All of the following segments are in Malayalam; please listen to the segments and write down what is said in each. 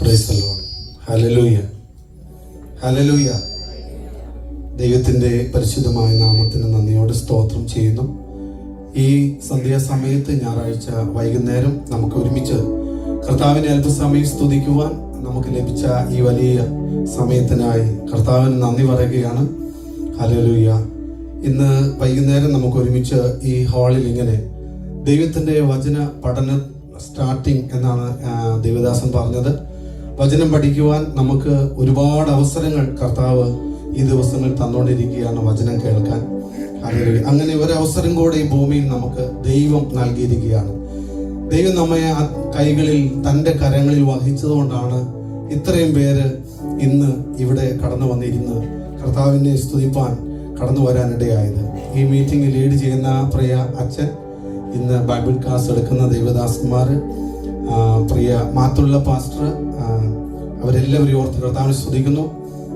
Praise the Lord. Hallelujah, hallelujah. ദൈവത്തിൻ്റെ പരിശുദ്ധമായ നാമത്തിന് നന്ദിയോടെ സ്തോത്രം ചെയ്യുന്നു. ഈ സന്ധ്യാസമയത്ത് ഞായറാഴ്ച വൈകുന്നേരം നമുക്ക് ഒരുമിച്ച് കർത്താവിനെ അല്പസമയം സ്തുതിക്കുവാൻ നമുക്ക് ലഭിച്ച ഈ വലിയ സമയത്തിനായി കർത്താവിന് നന്ദി പറയുകയാണ്. ഹല്ലേലൂയ. ഇന്ന് വൈകുന്നേരം നമുക്ക് ഒരുമിച്ച് ഈ ഹാളിൽ ഇങ്ങനെ ദൈവത്തിൻ്റെ വചന പഠന സ്റ്റാർട്ടിങ് എന്നാണ് ദേവദാസൻ പറഞ്ഞത്. വചനം പഠിക്കുവാൻ നമുക്ക് ഒരുപാട് അവസരങ്ങൾ കർത്താവ് ഈ ദിവസങ്ങൾ തന്നുകൊണ്ടിരിക്കുകയാണ് വചനം കേൾക്കാൻ. അങ്ങനെ ഒരവസരം കൂടെ ഈ ഭൂമിയിൽ നമുക്ക് ദൈവം നൽകിയിരിക്കുകയാണ്. ദൈവം നമ്മെ ആ കൈകളിൽ തൻ്റെ കരങ്ങളിൽ വഹിച്ചതുകൊണ്ടാണ് ഇത്രയും പേര് ഇന്ന് ഇവിടെ കടന്നു വന്നിരുന്ന് കർത്താവിനെ സ്തുതിപ്പാൻ കടന്നു വരാനിടയായത്. ഈ മീറ്റിംഗ് ലീഡ് ചെയ്യുന്ന പ്രിയ അച്ഛൻ, ഇന്ന് ബൈബിൾ ക്ലാസ് എടുക്കുന്ന ദേവദാസന്മാർ, പ്രിയ മാത്തുള്ള പാസ്റ്റർ, അവരെല്ലാവരും ഓർത്ത് കർത്താവിനെ സ്തുതിക്കുന്നു.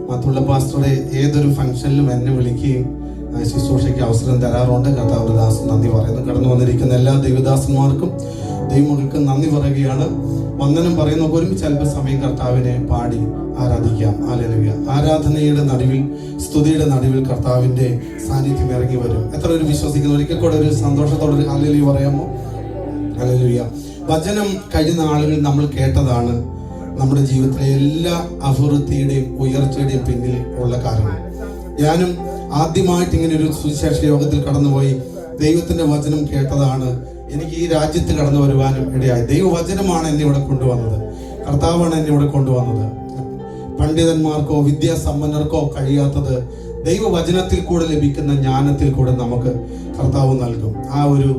മാത്തുള്ള പാസ്റ്ററുടെ ഏതൊരു ഫംഗ്ഷനിലും എന്നെ വിളിക്കുകയും ശുശ്രൂഷയ്ക്ക് അവസരം തരാറുണ്ട്. കർത്താവിന്റെ ദാസൻ നന്ദി പറയുന്നു. കടന്നു വന്നിരിക്കുന്ന എല്ലാ ദൈവദാസന്മാർക്കും ദൈവമക്കൾക്ക് നന്ദി പറയുകയാണ്. വന്ദനം പറയുന്ന ഒരുമിച്ച് അല്പസമയം കർത്താവിനെ പാടി ആരാധിക്കാം. ഹല്ലേലൂയ. ആരാധനയുടെ നടുവിൽ, സ്തുതിയുടെ നടുവിൽ കർത്താവിന്റെ സാന്നിധ്യം ഇറങ്ങി വരും. എത്ര ഒരു വിശ്വസിക്കുന്നു? ഒരിക്കൽ കൂടെ ഒരു സന്തോഷത്തോടെ ഹല്ലേലൂയ പറയാമോ? ഹല്ലേലൂയ. വചനം കഴിഞ്ഞ നാളുകളിൽ നമ്മൾ കേട്ടതാണ് നമ്മുടെ ജീവിതത്തിലെ എല്ലാ അഭിവൃദ്ധിയുടെയും ഉയർച്ചയുടെയും പിന്നിൽ ഉള്ള കാരണം. ഞാനും ആദ്യമായിട്ട് ഇങ്ങനെ ഒരു സുവിശേഷ യോഗത്തിൽ കടന്നുപോയി ദൈവത്തിന്റെ വചനം കേട്ടതാണ് എനിക്ക് ഈ രാജ്യത്ത് കടന്നു വരുവാനും ഇടയായി. ദൈവവചനമാണ് എന്നെ ഇവിടെ കൊണ്ടുവന്നത്. കർത്താവാണ് എന്നെ ഇവിടെ കൊണ്ടുവന്നത്. പണ്ഡിതന്മാർക്കോ വിദ്യാസമ്പന്നർക്കോ കഴിയാത്തത് ദൈവവചനത്തിൽ കൂടെ ലഭിക്കുന്ന ജ്ഞാനത്തിൽ കൂടെ നമുക്ക് കർത്താവ് നൽകും. ആ ഒരു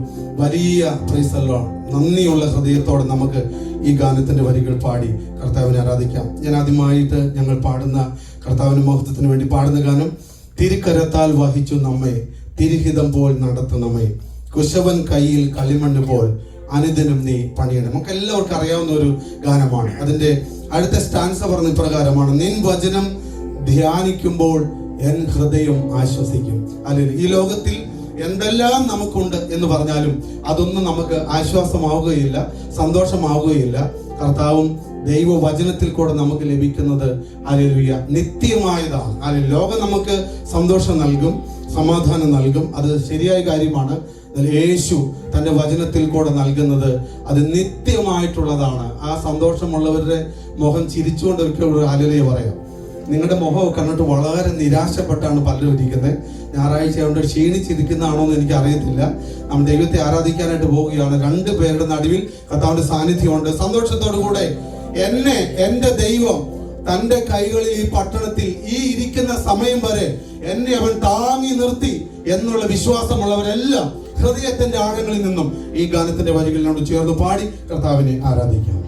വലിയ പ്രൈസ് ദി ലോർഡ്. നന്ദിയുള്ള ഹൃദയത്തോടെ നമുക്ക് ഈ ഗാനത്തിന്റെ വരികൾ പാടി കർത്താവിനെ ആരാധിക്കാം. ഞാൻ ആദ്യമായിട്ട് ഞങ്ങൾ പാടുന്ന കർത്താവിന്റെ മഹത്വത്തിന് വേണ്ടി പാടുന്ന ഗാനം, തിരുക്കരത്താൽ വഹിച്ചു നമ്മെ തിരുഹിതം പോൽ നടത്തുന്നമ്മേ, കുശവൻ കയ്യിൽ കളിമണ്ണ് പോൽ അനുദിനം നീ പണിയണം. നമുക്ക് എല്ലാവർക്കും അറിയാവുന്ന ഒരു ഗാനമാണ്. അതിന്റെ അടുത്ത സ്റ്റാൻസ പറഞ്ഞ ഇപ്രകാരമാണ്, നിൻ വചനം ധ്യാനിക്കുമ്പോൾ എൻ ഹൃദയം ആശ്വസിക്കും. അല്ലെങ്കിൽ ഈ ലോകത്തിൽ എന്തെല്ലാം നമുക്കുണ്ട് എന്ന് പറഞ്ഞാലും അതൊന്നും നമുക്ക് ആശ്വാസമാവുകയില്ല, സന്തോഷമാവുകയില്ല. കർത്താവും ദൈവവചനത്തിൽ കൂടെ നമുക്ക് ലഭിക്കുന്നത് ഹല്ലേലൂയ നിത്യമായതാണ്. അല്ലെങ്കിൽ ലോകം നമുക്ക് സന്തോഷം നൽകും, സമാധാനം നൽകും, അത് ശരിയായ കാര്യമാണ്. യേശു തന്റെ വചനത്തിൽ കൂടെ നൽകുന്നത് അത് നിത്യമായിട്ടുള്ളതാണ്. ആ സന്തോഷമുള്ളവരുടെ മുഖം ചിരിച്ചുകൊണ്ട് ഒരിക്കലും ഹല്ലേലൂയ പറയാം. നിങ്ങളുടെ മുഖം കണ്ടിട്ട് വളരെ നിരാശപ്പെട്ടാണ് പലരും ഇരിക്കുന്നത്. ഞായറാഴ്ച കൊണ്ട് ക്ഷീണിച്ചിരിക്കുന്നതാണോ എന്ന് എനിക്ക് അറിയത്തില്ല. നമ്മൾ ദൈവത്തെ ആരാധിക്കാനായിട്ട് പോവുകയാണ്. രണ്ടു പേരുടെ നടുവിൽ കർത്താവിന്റെ സാന്നിധ്യമുണ്ട്. സന്തോഷത്തോടു കൂടെ എന്നെ എന്റെ ദൈവം തന്റെ കൈകളിൽ ഈ പട്ടണത്തിൽ ഈ ഇരിക്കുന്ന സമയം വരെ എന്നെ അവൻ താങ്ങി നിർത്തി എന്നുള്ള വിശ്വാസമുള്ളവരെല്ലാം ഹൃദയത്തിന്റെ ആഴങ്ങളിൽ നിന്നും ഈ ഗാനത്തിന്റെ വരികളിനോട് ചേർന്ന് പാടി കർത്താവിനെ ആരാധിക്കാം.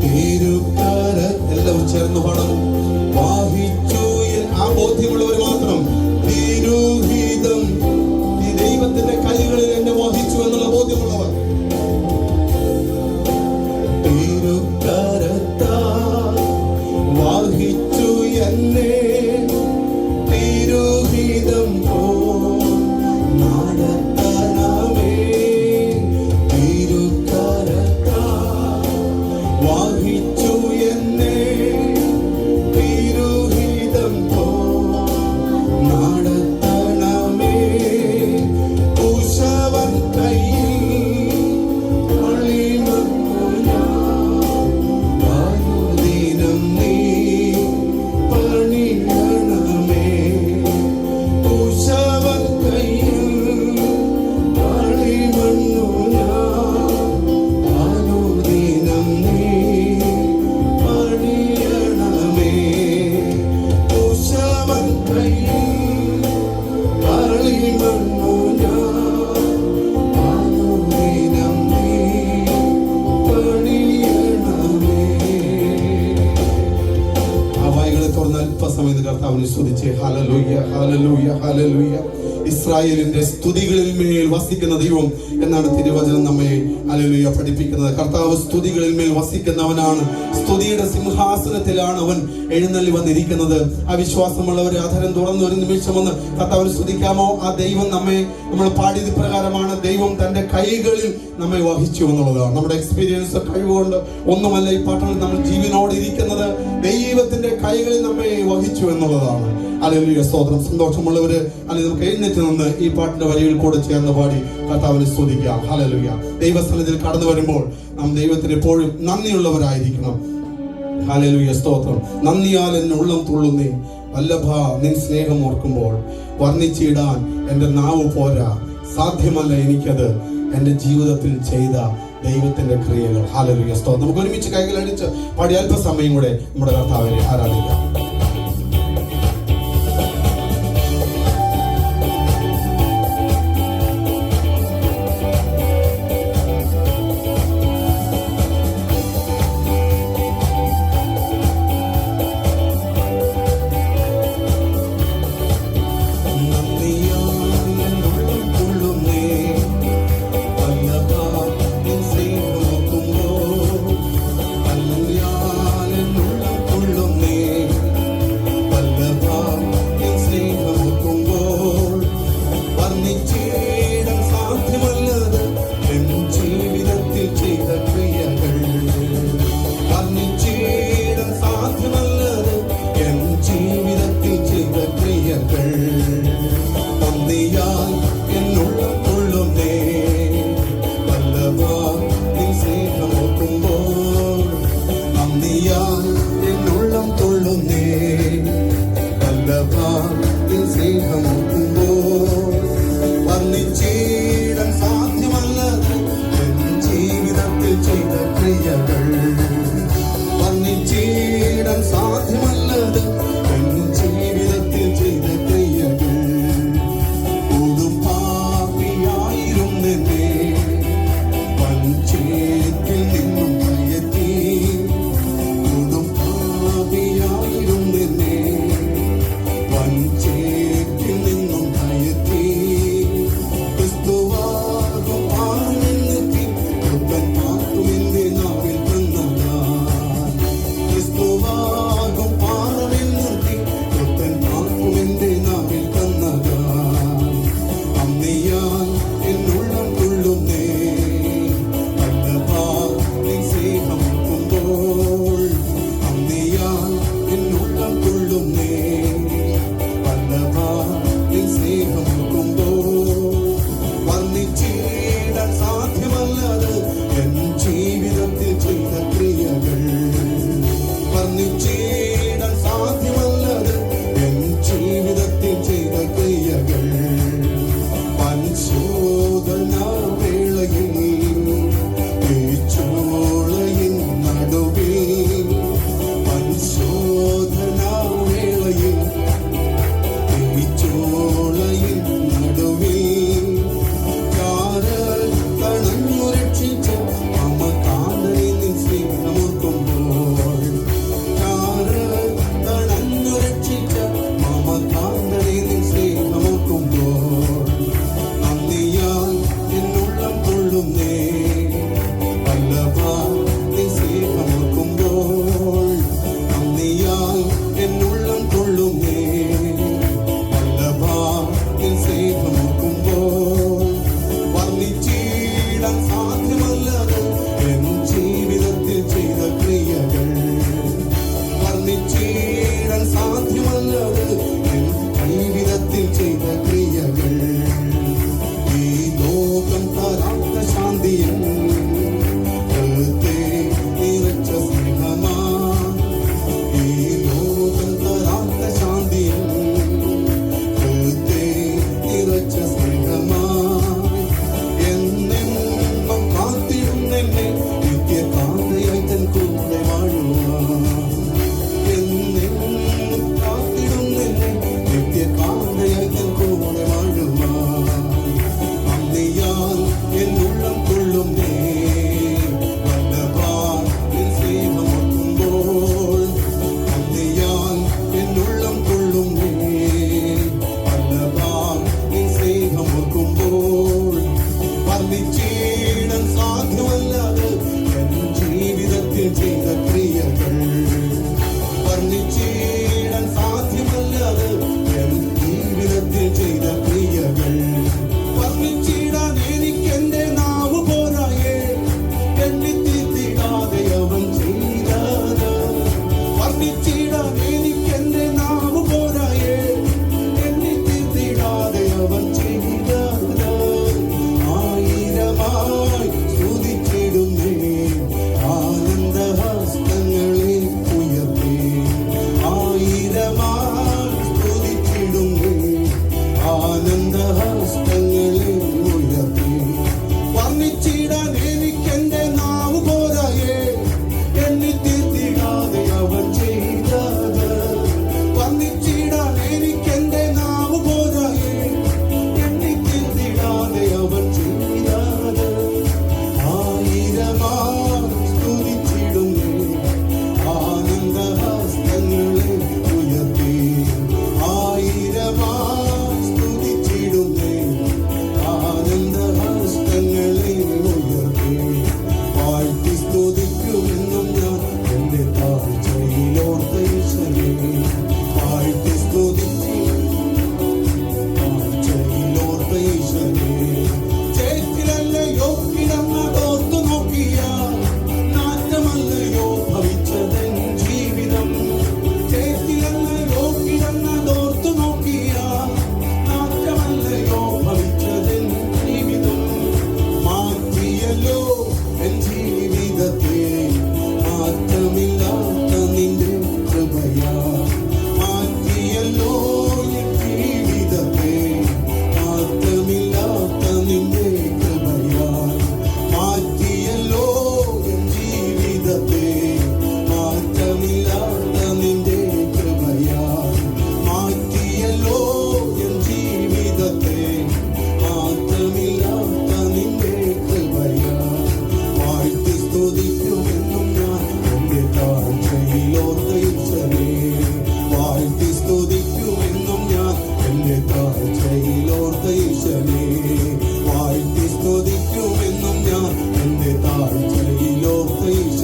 തിരുക്കര എല്ലാവരും ചേർന്ന് പാടണം. വാഹിച്ചു ആ ബോധ്യമുള്ളവർ മാത്രം. തിരുഹിതം, ഈ ദൈവത്തിന്റെ കൈകളിൽ എന്നെ വഹിച്ചു എന്നുള്ള ബോധ്യമുള്ളവർ. തിരുക്കരത്താ വാഹിച്ചു എന്നെ തിരുഹിതം പോ നടത്തണമേ. തിരുക്കരത്താ വാഹിച്ചു എന്നെ തിരുഹിതം പോ നടത്തണമേ. കുശവൻ കയ്യിൽ ദിനം നീ പണിയണമേ. കുശവൻ കയ്യിൽ പണിമണ്ണു ദിനം നീ പണിയണമേ. കുശവൻ കയ്യിൽ പണിമണ്ണു ദിനം നീ പണിയണമേ. ആ വായികളെ തുറന്ന് അല്പസമയത്ത് കർത്താവിനെ സ്തുതിച്ച് ഹല്ലേലൂയ ഹല്ലേലൂയ ഹല്ലേലൂയ. ഇസ്രായേലിന്റെ സ്തുതികളിൽ മേൽ വസിക്കുന്ന ദൈവം എന്നാണ് തിരുവചനം നമ്മെ ഹല്ലേലൂയ പഠിപ്പിക്കുന്നത്. കർത്താവ് സ്തുതികളിൽ മേൽ വസിക്കുന്നവനാണ്. സ്തുതിയുടെ സിംഹാസനത്തിലാണ് അവൻ എഴുന്നള്ളി വന്നിരിക്കുന്നത്. ആ വിശ്വാസമുള്ളവരെ അധരം തുറന്ന് ഒരു നിമിഷം ഒന്ന് കർത്താവിനെ സ്തുതിക്കാമോ? ആ ദൈവം നമ്മൾ പാടിയത് പ്രകാരമാണ്. ദൈവം തന്റെ കൈകളിൽ നമ്മെ വഹിച്ചു എന്നുള്ളതാണ്. നമ്മുടെ എക്സ്പീരിയൻസ് കഴിവുകൊണ്ട് ഒന്നുമല്ല ഈ പാട്ടിൽ നമ്മൾ ജീവനോടെ ഇരിക്കുന്നത്. ദൈവത്തിന്റെ കൈകളിൽ നമ്മെ വഹിച്ചു എന്നുള്ളതാണ്. ഹല്ലേലൂയ സ്തോത്രം. സന്തോഷമുള്ളവര് അല്ലെങ്കിൽ നമുക്ക് എഴുന്നേറ്റ് നിന്ന് ഈ പാട്ടിന്റെ വരികൾ കൂടെ ചേർന്ന് പാടി കർത്താവിനെ സ്തുതിക്കാം. ഹല്ലേലൂയ. ദൈവസ്ഥലത്തിൽ കടന്നു വരുമ്പോൾ നാം ദൈവത്തിന് എപ്പോഴും നന്ദിയുള്ളവരായിരിക്കണം. ഹല്ലേലൂയ സ്തോത്രം. നന്ദിയാൽ എന്നെ ഉള്ളം തുള്ളുന്നേ വല്ലഭ നിൻ സ്നേഹം ഓർക്കുമ്പോൾ. വർണ്ണിച്ചിടാൻ എന്റെ നാവ് പോരാ, സാധ്യമല്ല എനിക്കത് എന്റെ ജീവിതത്തിൽ ചെയ്ത ദൈവത്തിന്റെ ക്രിയകൾ. ഹല്ലേലൂയ സ്തോത്രം. നമുക്ക് ഒരുമിച്ച് കൈകൾ അടിച്ച് പാടി അല്പസമയം കൂടെ നമ്മുടെ കർത്താവിനെ ആരാധിക്കാം. Oh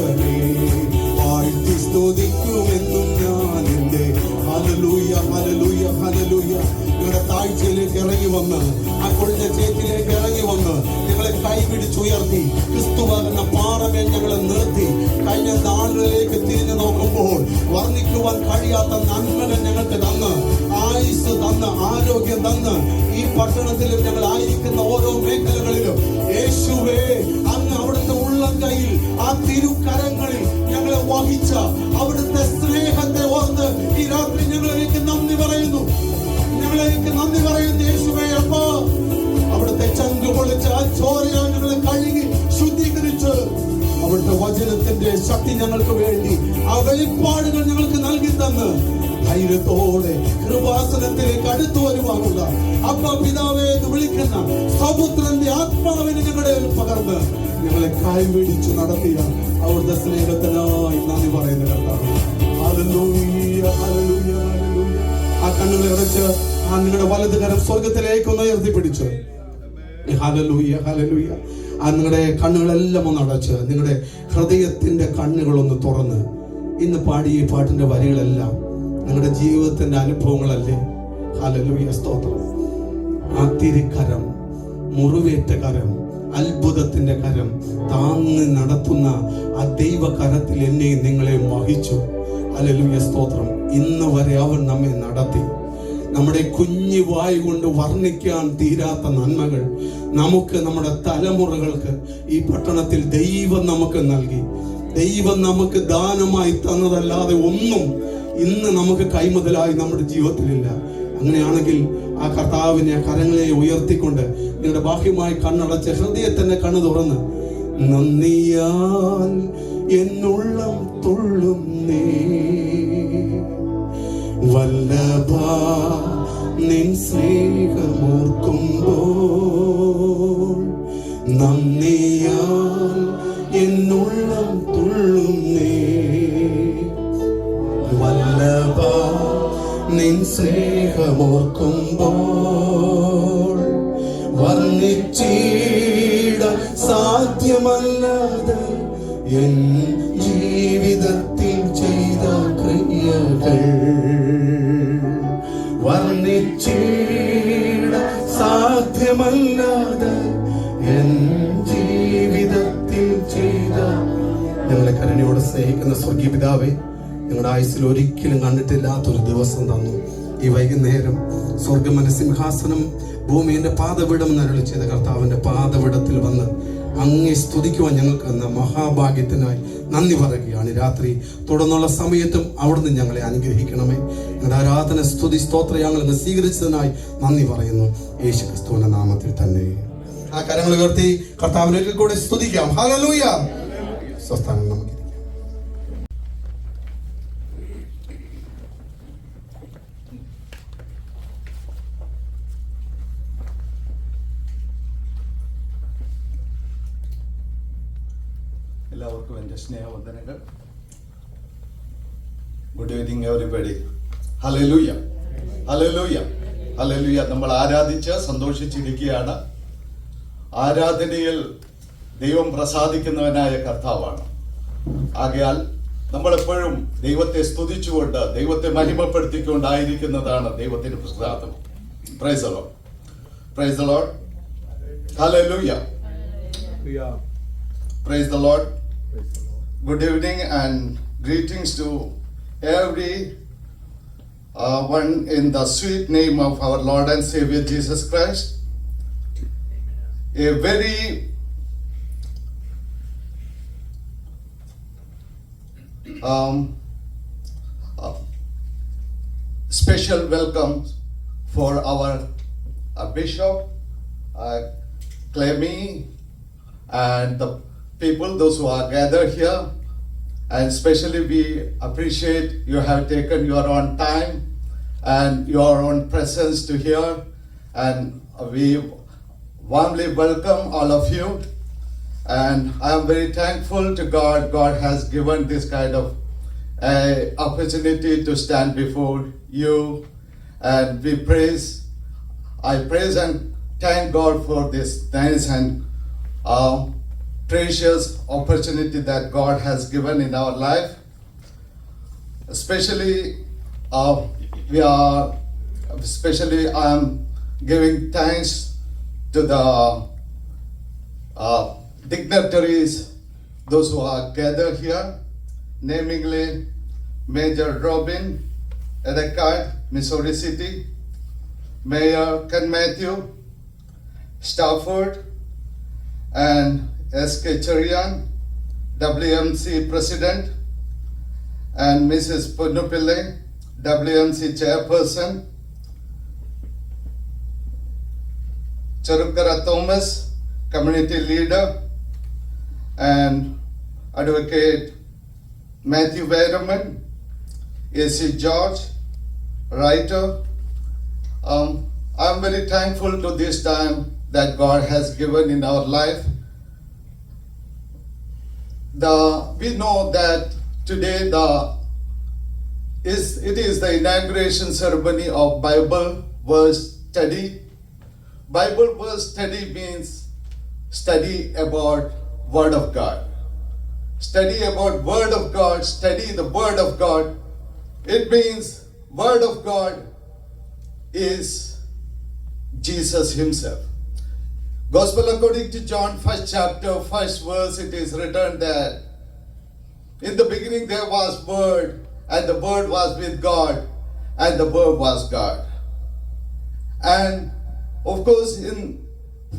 അച്ഛനെ വാഴ്ത്തി സ്തുതിക്കുമെന്നും ഞാൻ എൻ്റെ. Hallelujah hallelujah hallelujah. നിങ്ങളുടെ താഴ്ചയിലേക്ക് ഇറങ്ങി വന്ന്, ആ കൊഴിഞ്ഞ ചേറ്റിലേക്ക് ഇറങ്ങി വന്ന് നിങ്ങളെ കൈപിടിച്ചുയർത്തി ക്രിസ്തുവാകുന്ന പാറമേൽ ഞങ്ങളെ നിർത്തി കഴിഞ്ഞ നാളുകളിലേക്ക് തിരിഞ്ഞു നോക്കുമ്പോൾ വർണ്ണിക്കുവാൻ കഴിയാത്ത നന്മകൾ ഞങ്ങൾക്ക് തന്ന്, ആയുസ് തന്ന്, ആരോഗ്യം തന്ന്, ഈ പട്ടണത്തിലും ഞങ്ങൾ ആയിരിക്കുന്ന ഓരോ മേഖലകളിലും യേശുവേ അങ്ങ് അവിടുത്തെ ഉള്ളം കയ്യിൽ ആ തിരുക്കരങ്ങളിൽ ഞങ്ങളെ വഹിച്ച അവിടുത്തെ സ്നേഹത്തെ ഓർത്ത് ഈ രാത്രി ഞങ്ങളിലേക്ക് നന്ദി പറയുന്നു. ഞങ്ങളിലേക്ക് നന്ദി പറയുന്നു യേശുവേ. അപ്പാ അവിടുത്തെ ചങ്ക് പൊളിച്ച് ആ ചോരയാൽ ഞങ്ങളെ കഴുകി ശുദ്ധീകരിച്ച് അവിടുത്തെ വചനത്തിന്റെ ശക്തി ഞങ്ങൾക്ക് വേണ്ടി ആ വെളിപ്പാടുകൾ ഞങ്ങൾക്ക് നൽകി തന്ന് ധൈര്യത്തോടെ കൃപാസനത്തിലേക്ക് അടുത്തു വരുവാനുള്ള അപ്പ പിതാവേ എന്ന് വിളിക്കുന്ന സമുദ്രന്റെ ആത്മാവിനെ ഞങ്ങളുടെ പകർന്ന് ഞങ്ങളെ കൈപിടിച്ചു നടത്തിയ അവിടുത്തെ സ്നേഹത്തിനായി നന്ദി പറയുന്ന കർത്താവേ. Hallelujah hallelujah hallelujah. ആ കണ്ണുകൾ അടച്ച് ആ നിങ്ങളുടെ വലത് കരം സ്വർഗത്തിലേക്ക് ഒന്ന് ഉയർത്തിപ്പിടിച്ച് ഹല്ലേലൂയ ഹല്ലേലൂയ. ആ നിങ്ങളുടെ കണ്ണുകളെല്ലാം ഒന്ന് അടച്ച് നിങ്ങളുടെ ഹൃദയത്തിന്റെ കണ്ണുകളൊന്ന് തുറന്ന് ഇന്ന് പാടിയ ഈ പാട്ടിന്റെ വരികളെല്ലാം നിങ്ങളുടെ ജീവിതത്തിന്റെ അനുഭവങ്ങളല്ലേ? ഹല്ലേലൂയ സ്തോത്രം. ആ തിരുക്കരം, മുറിവേറ്റ കരം, അത്ഭുതത്തിന്റെ കരം താങ്ങി നടത്തുന്ന ആ ദൈവകരത്തിൽ എന്നെയും നിങ്ങളെയും വഹിച്ചു. ഹല്ലേലൂയ സ്തോത്രം. ഇന്ന് വരെ അവൻ നമ്മെ നടത്തി. നമ്മുടെ കുഞ്ഞു വായ് കൊണ്ട് വർണ്ണിക്കാൻ തീരാത്ത നന്മകൾ നമുക്ക്, നമ്മുടെ തലമുറകൾക്ക് ഈ പട്ടണത്തിൽ ദൈവം നമുക്ക് നൽകി. ദൈവം നമുക്ക് ദാനമായി തന്നതല്ലാതെ ഒന്നും ഇന്ന് നമുക്ക് കൈമുതലായി നമ്മുടെ ജീവിതത്തിലില്ല. അങ്ങനെയാണെങ്കിൽ ആ കർത്താവിനെ കരങ്ങളെ ഉയർത്തിക്കൊണ്ട് നിങ്ങളുടെ ബാഹ്യമായി കണ്ണടച്ച് ഹൃദയത്തിന്റെ കണ്ണ് തുറന്ന് നന്ദിയാൽ എന്നുള്ളം തുള്ളുന്നേ വല്ലഭ നിൻ സ്നേഹമോർക്കുമ്പോൾ നന്ദിയാൽ എന്നുള്ളം തുള്ളുന്നേ വല്ലഭ നിൻ സ്നേഹമോർക്കുമ്പോൾ വർണ്ണിച്ചിട സാധ്യമല്ലാതെ എൻ ജീവിതത്തിൽ ചെയ്ത ക്രിയകൾ വർണ്ണിച്ചിട സാധ്യമല്ലാതെ എൻ ജീവിതത്തിൽ ചെയ്ത. ഞങ്ങളെ കരുണയോടെ സ്നേഹിക്കുന്ന സ്വർഗീയ പിതാവേ, ഞങ്ങളുടെ ആയുസ്സിൽ ഒരിക്കലും കണ്ടിട്ടില്ലാത്തൊരു ദിവസം തന്നു. ഈ വൈകുന്നേരം സ്വർഗമന്റെ സിംഹാസനം ഭൂമിയുടെ പാദവിടം നരളി ചെയ്ത കർത്താവിന്റെ പാദവിടത്തിൽ വന്ന് അങ്ങേ സ്തുതിക്കുവാൻ ഞങ്ങൾക്ക് എന്ന മഹാഭാഗ്യത്തിനായി നന്ദി പറയുകയാണ്. രാത്രി തുടർന്നുള്ള സമയത്തും അവിടുന്ന് ഞങ്ങളെ അനുഗ്രഹിക്കണമേ. ഞങ്ങളുടെ ആരാധന, സ്തുതി, സ്തോത്ര ഞങ്ങൾ സ്വീകരിച്ചതിനായി നന്ദി പറയുന്നു യേശു ക്രിസ്തുവിന്റെ നാമത്തിൽ തന്നെ. ആ കരങ്ങൾ ഉയർത്തി കർത്താവിനെ കൂടെ സ്തുതിക്കാം. ഹല്ലേലൂയ. സ്വസ്ഥാനം നമുക്ക് എല്ലാവർക്കും എൻ്റെ സ്നേഹവന്ദനങ്ങൾ. Good evening everybody. Hallelujah hallelujah hallelujah. നമ്മൾ ആരാധിച്ച് സന്തോഷിച്ചിരിക്കുകയാണ്. ആരാധനയിൽ ദൈവം പ്രസാദിക്കുന്നവനായ കർത്താവാണ്. ആകയാൽ നമ്മളെപ്പോഴും ദൈവത്തെ സ്തുതിച്ചുകൊണ്ട്, ദൈവത്തെ മഹിമപ്പെടുത്തിക്കൊണ്ടായിരിക്കുന്നതാണ് ദൈവത്തിന് പ്രസാദം. Praise the Lord, praise the Lord, hallelujah, praise the Lord. Good evening and greetings to every one in the sweet name of our Lord and Savior Jesus Christ. A very special welcome for our Bishop Clemmy and the people, those who are gathered here, and especially we appreciate you have taken your own time and your own presence to hear, and we warmly welcome all of you. And I am very thankful to God. God has given this kind of opportunity to stand before you, and I praise and thank God for this nice and precious opportunity that God has given in our life. Especially, I am giving thanks to the dignitaries, those who are gathered here, namely Major Robin Edekard, Missouri City, Mayor Ken Matthew, Stafford, and S.K. Cherian, WMC President, and Mrs. Punnupille, WMC Chairperson, Charukara Thomas, Community Leader, and Advocate Matthew Weideman, A.C. George, writer. I'm very thankful to this time that God has given in our life. We know that today it is the inauguration ceremony of Bible verse study. Bible verse study means study about Word of God. Study about Word of God, study the Word of God. It means Word of God is Jesus Himself. Gospel according to John, 1st chapter, 1st verse, it is written that in the beginning there was Word, and the Word was with God, and the Word was God. And of course, in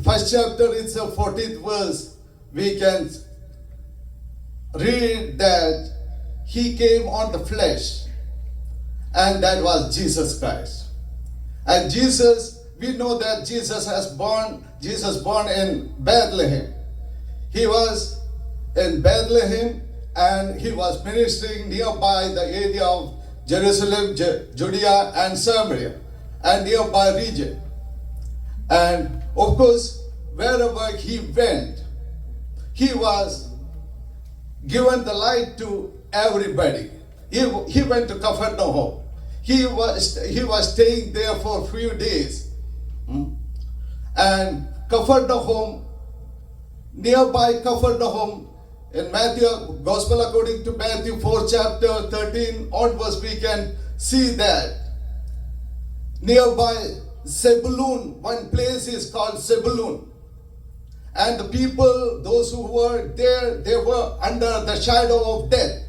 1st chapter, it's a 14th verse, we can read that He came on the flesh, and that was Jesus Christ. And Jesus, we know that Jesus born in Bethlehem. He was in Bethlehem, and He was ministering nearby the area of Jerusalem, Judea and Samaria, and nearby region. And of course, wherever He went, He was given the light to everybody. He went to Capernaum. He was staying there for a few days. And Capernaum, nearby Capernaum, in Matthew, Gospel according to Matthew 4 chapter 13 onwards, we can see that nearby Zebulun, one place is called Zebulun. And the people, those who were there, they were under the shadow of death.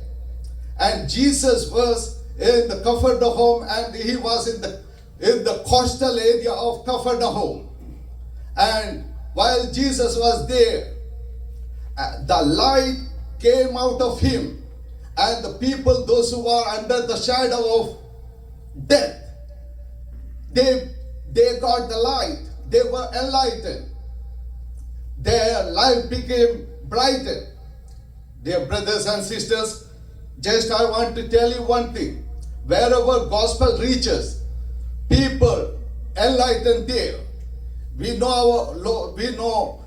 And Jesus was in the Capernaum, and He was in the coastal area of Capernaum. And while Jesus was there, the light came out of Him, and the people, those who were under the shadow of death, they got the light. They were enlightened. Their life became brightened. Dear brothers and sisters, just I want to tell you one thing. Wherever gospel reaches, people enlightened there. We know